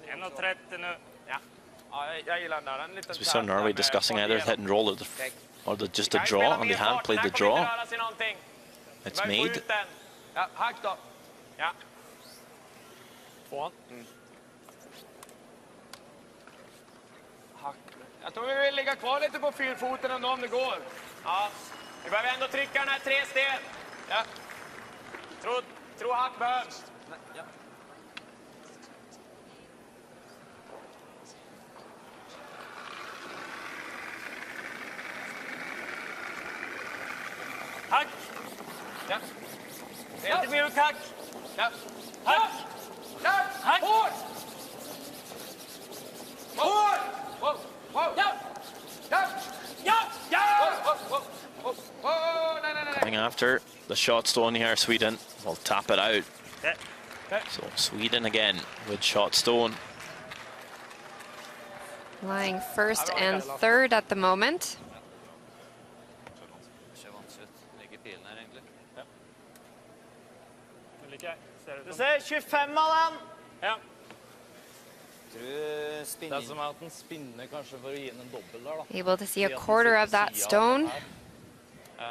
E: 1:30 nu.
A: As we saw Norway discussing either hit and roll or just a draw, and they have played the draw. It's made.
C: Jag tror vi vill ligga kvar lite på fyrfoten ändå om det går. Ja, vi behöver ändå trycka den här 3 sten. Ja. Tror hack behövs. Ja.
E: Hack!
C: Ja. Det är inte mer hack. Ja. Hack! Ja.
E: Hack!
C: Hård! Hård! Wow! Wow! Ja! Ja! Ja! Ja!
A: Coming after the shot stone here, Sweden will tap it out. So Sweden again with shot stone.
B: Lying first and third at the moment.
H: Du ser 25 av den.
E: Ja.
F: Det er som at den spinner kanskje for å gi den en dobbel der, da.
B: Able to see a quarter of that stone.
F: Ja.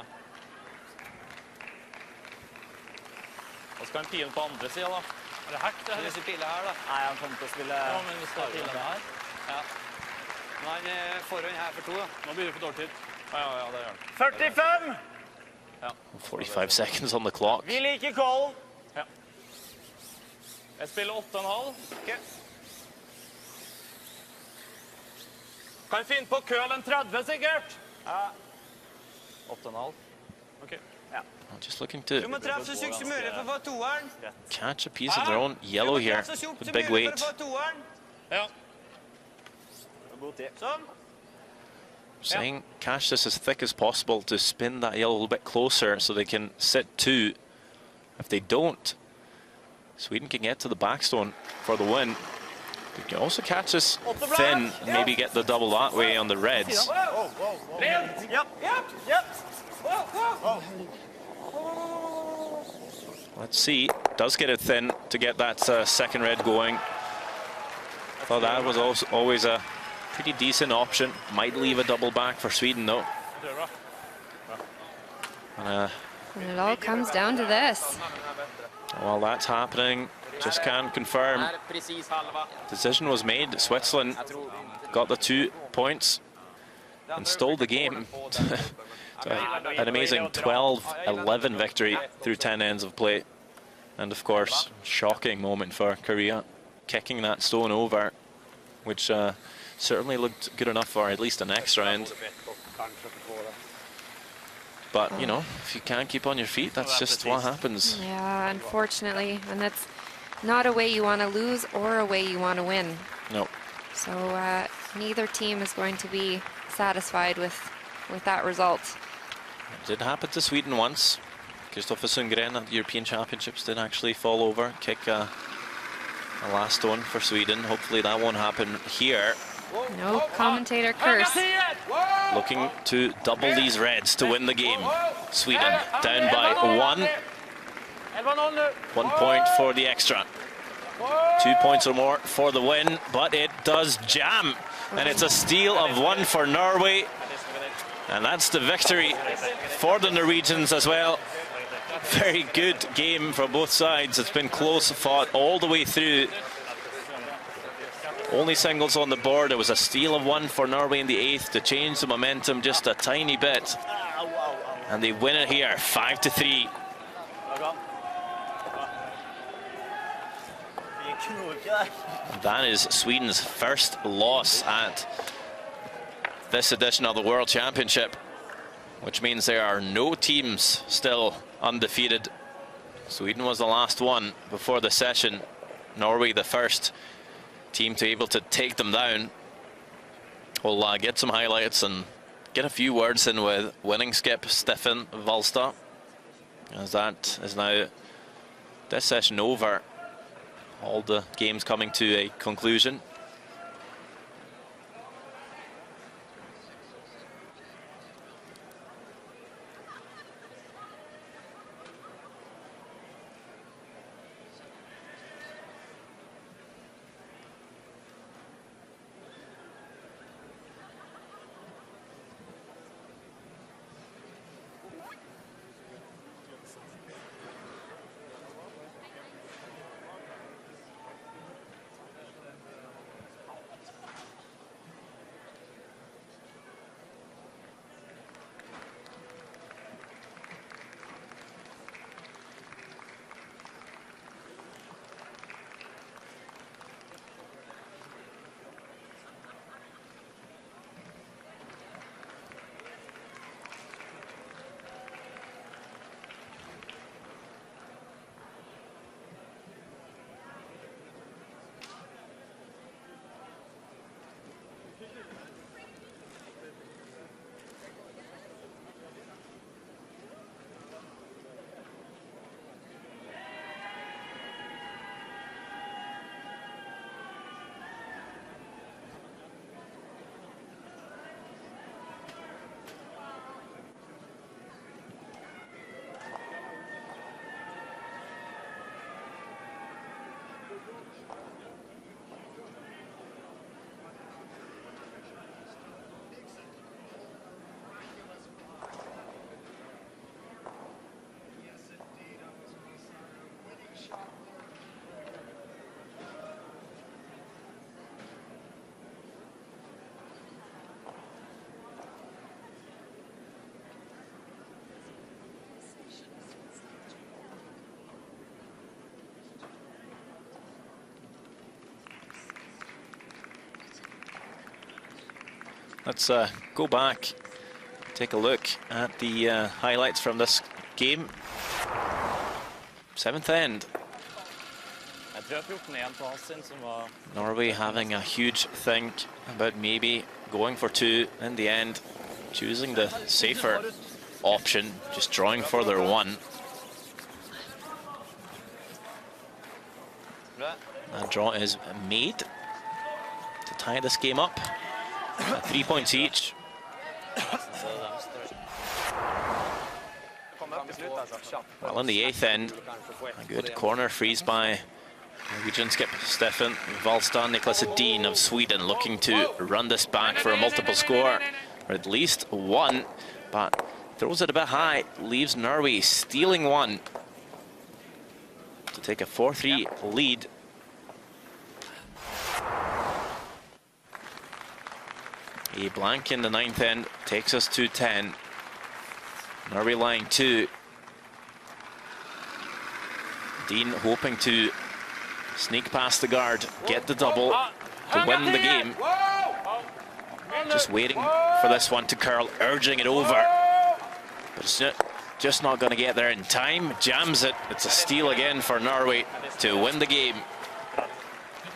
F: Og så kan den pile på andre siden, da.
E: Er det hack, det her?
G: Hvis vi piler her, da.
H: Nei, han kommer til å spille...
F: Ja, men hvis det piler her.
G: Ja. Nå er han foran her for 2, da.
E: Nå blir det for dårlig tid.
F: Ja, det gjør den.
H: 45!
F: Ja.
A: 45 seconds on the clock.
H: Vi liker callen.
F: Ja. Jeg spiller 8,5.
H: Okay.
E: Kan finne på køl en 30 sikkert.
H: Ja.
F: 8,5.
E: Ok.
H: Ja.
A: Just looking to
C: Du må treffe så sykt som mulig for å få toeren.
A: catch a piece of their own yellow here with big weight.
E: Ja.
H: God tid.
C: Sånn.
A: Saying catch this as thick as possible to spin that yellow a little bit closer so they can sit 2. If they don't, Sweden can get to the backstone for the win. They can also catch this thin and maybe get the double that way on the reds. Let's see. Does get it thin to get that second red going. Thought that was also always a pretty decent option. Might leave a double back for Sweden though.
B: And it all comes down to this.
A: While that's happening, just can't confirm. Decision was made. Switzerland got the 2 points and stole the game. So an amazing 12-11 victory through 10 ends of play. And of course, shocking moment for Korea, kicking that stone over, which certainly looked good enough for at least an extra end. But, you know, if you can't keep on your feet, that's just what happens.
B: Yeah, unfortunately. And that's not a way you want to lose or a way you want to win.
A: No.
B: So neither team is going to be satisfied with that result.
A: It did happen to Sweden once. Kristoffer Sundgren at the European Championships did actually fall over, kick a last stone for Sweden. Hopefully that won't happen here.
B: No commentator curse.
A: Looking to double these Reds to win the game. Sweden down by 1. 1 point for the extra. 2 points or more for the win, but it does jam. And it's a steal of 1 for Norway. And that's the victory for the Norwegians as well. Very good game for both sides. It's been close fought all the way through. Only singles on the board. It was a steal of 1 for Norway in the 8th to change the momentum just a tiny bit. And they win it here, 5-3. That is Sweden's first loss at this edition of the World Championship, which means there are no teams still undefeated. Sweden was the last one before the session. Norway the first team to be able to take them down. We'll get some highlights and get a few words in with winning skip Stefan Valstad, as that is now this session over. All the games coming to a conclusion. Let's go back, take a look at the highlights from this game. 7th end. Norway having a huge think about maybe going for 2 in the end, choosing the safer option, just drawing for their 1. That draw is made to tie this game up. 3 points each. Well, in the 8th end, a good corner freeze by Norwegian skip Stefan Valstad. Niklas Edin of Sweden looking to run this back for a multiple score, or at least 1, but throws it a bit high, leaves Norway stealing one to take a 4-3 lead. A blank in the 9th end takes us to 10. Norway line 2. Dean hoping to sneak past the guard, get the double to win the game. Just waiting for this one to curl, urging it over. But it's just not going to get there in time. Jams it. It's a steal again for Norway to win the game.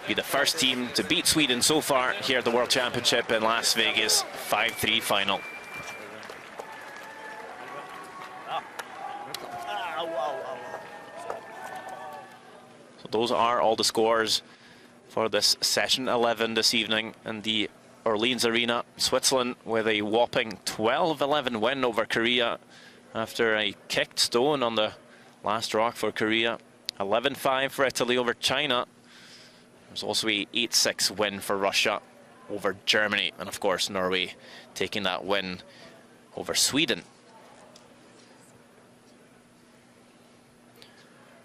A: Be the first team to beat Sweden so far here at the World Championship in Las Vegas. 5-3 final. So those are all the scores for this session 11 this evening in the Orleans Arena. Switzerland with a whopping 12-11 win over Korea after a kicked stone on the last rock for Korea. 11-5 for Italy over China. There's also a 8-6 win for Russia over Germany. And of course, Norway taking that win over Sweden.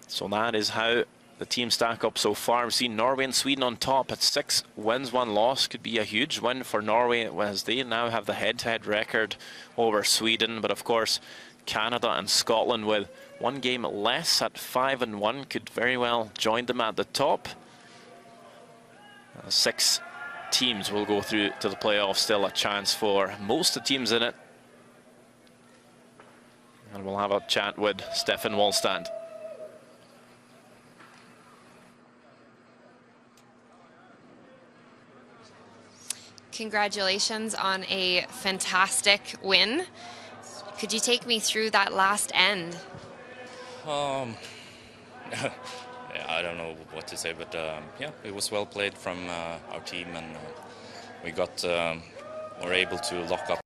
A: So that is how the teams stack up so far. We've seen Norway and Sweden on top at 6 wins, 1 loss. Could be a huge win for Norway as they now have the head-to-head record over Sweden. But of course, Canada and Scotland with 1 game less at 5-1 could very well join them at the top. 6 teams will go through to the playoffs. Still a chance for most of the teams in it. And we'll have a chat with Stefan Wallstad.
B: Congratulations on a fantastic win. Could you take me through that last end?
I: I don't know what to say, but yeah, it was well played from our team, and we were able to lock up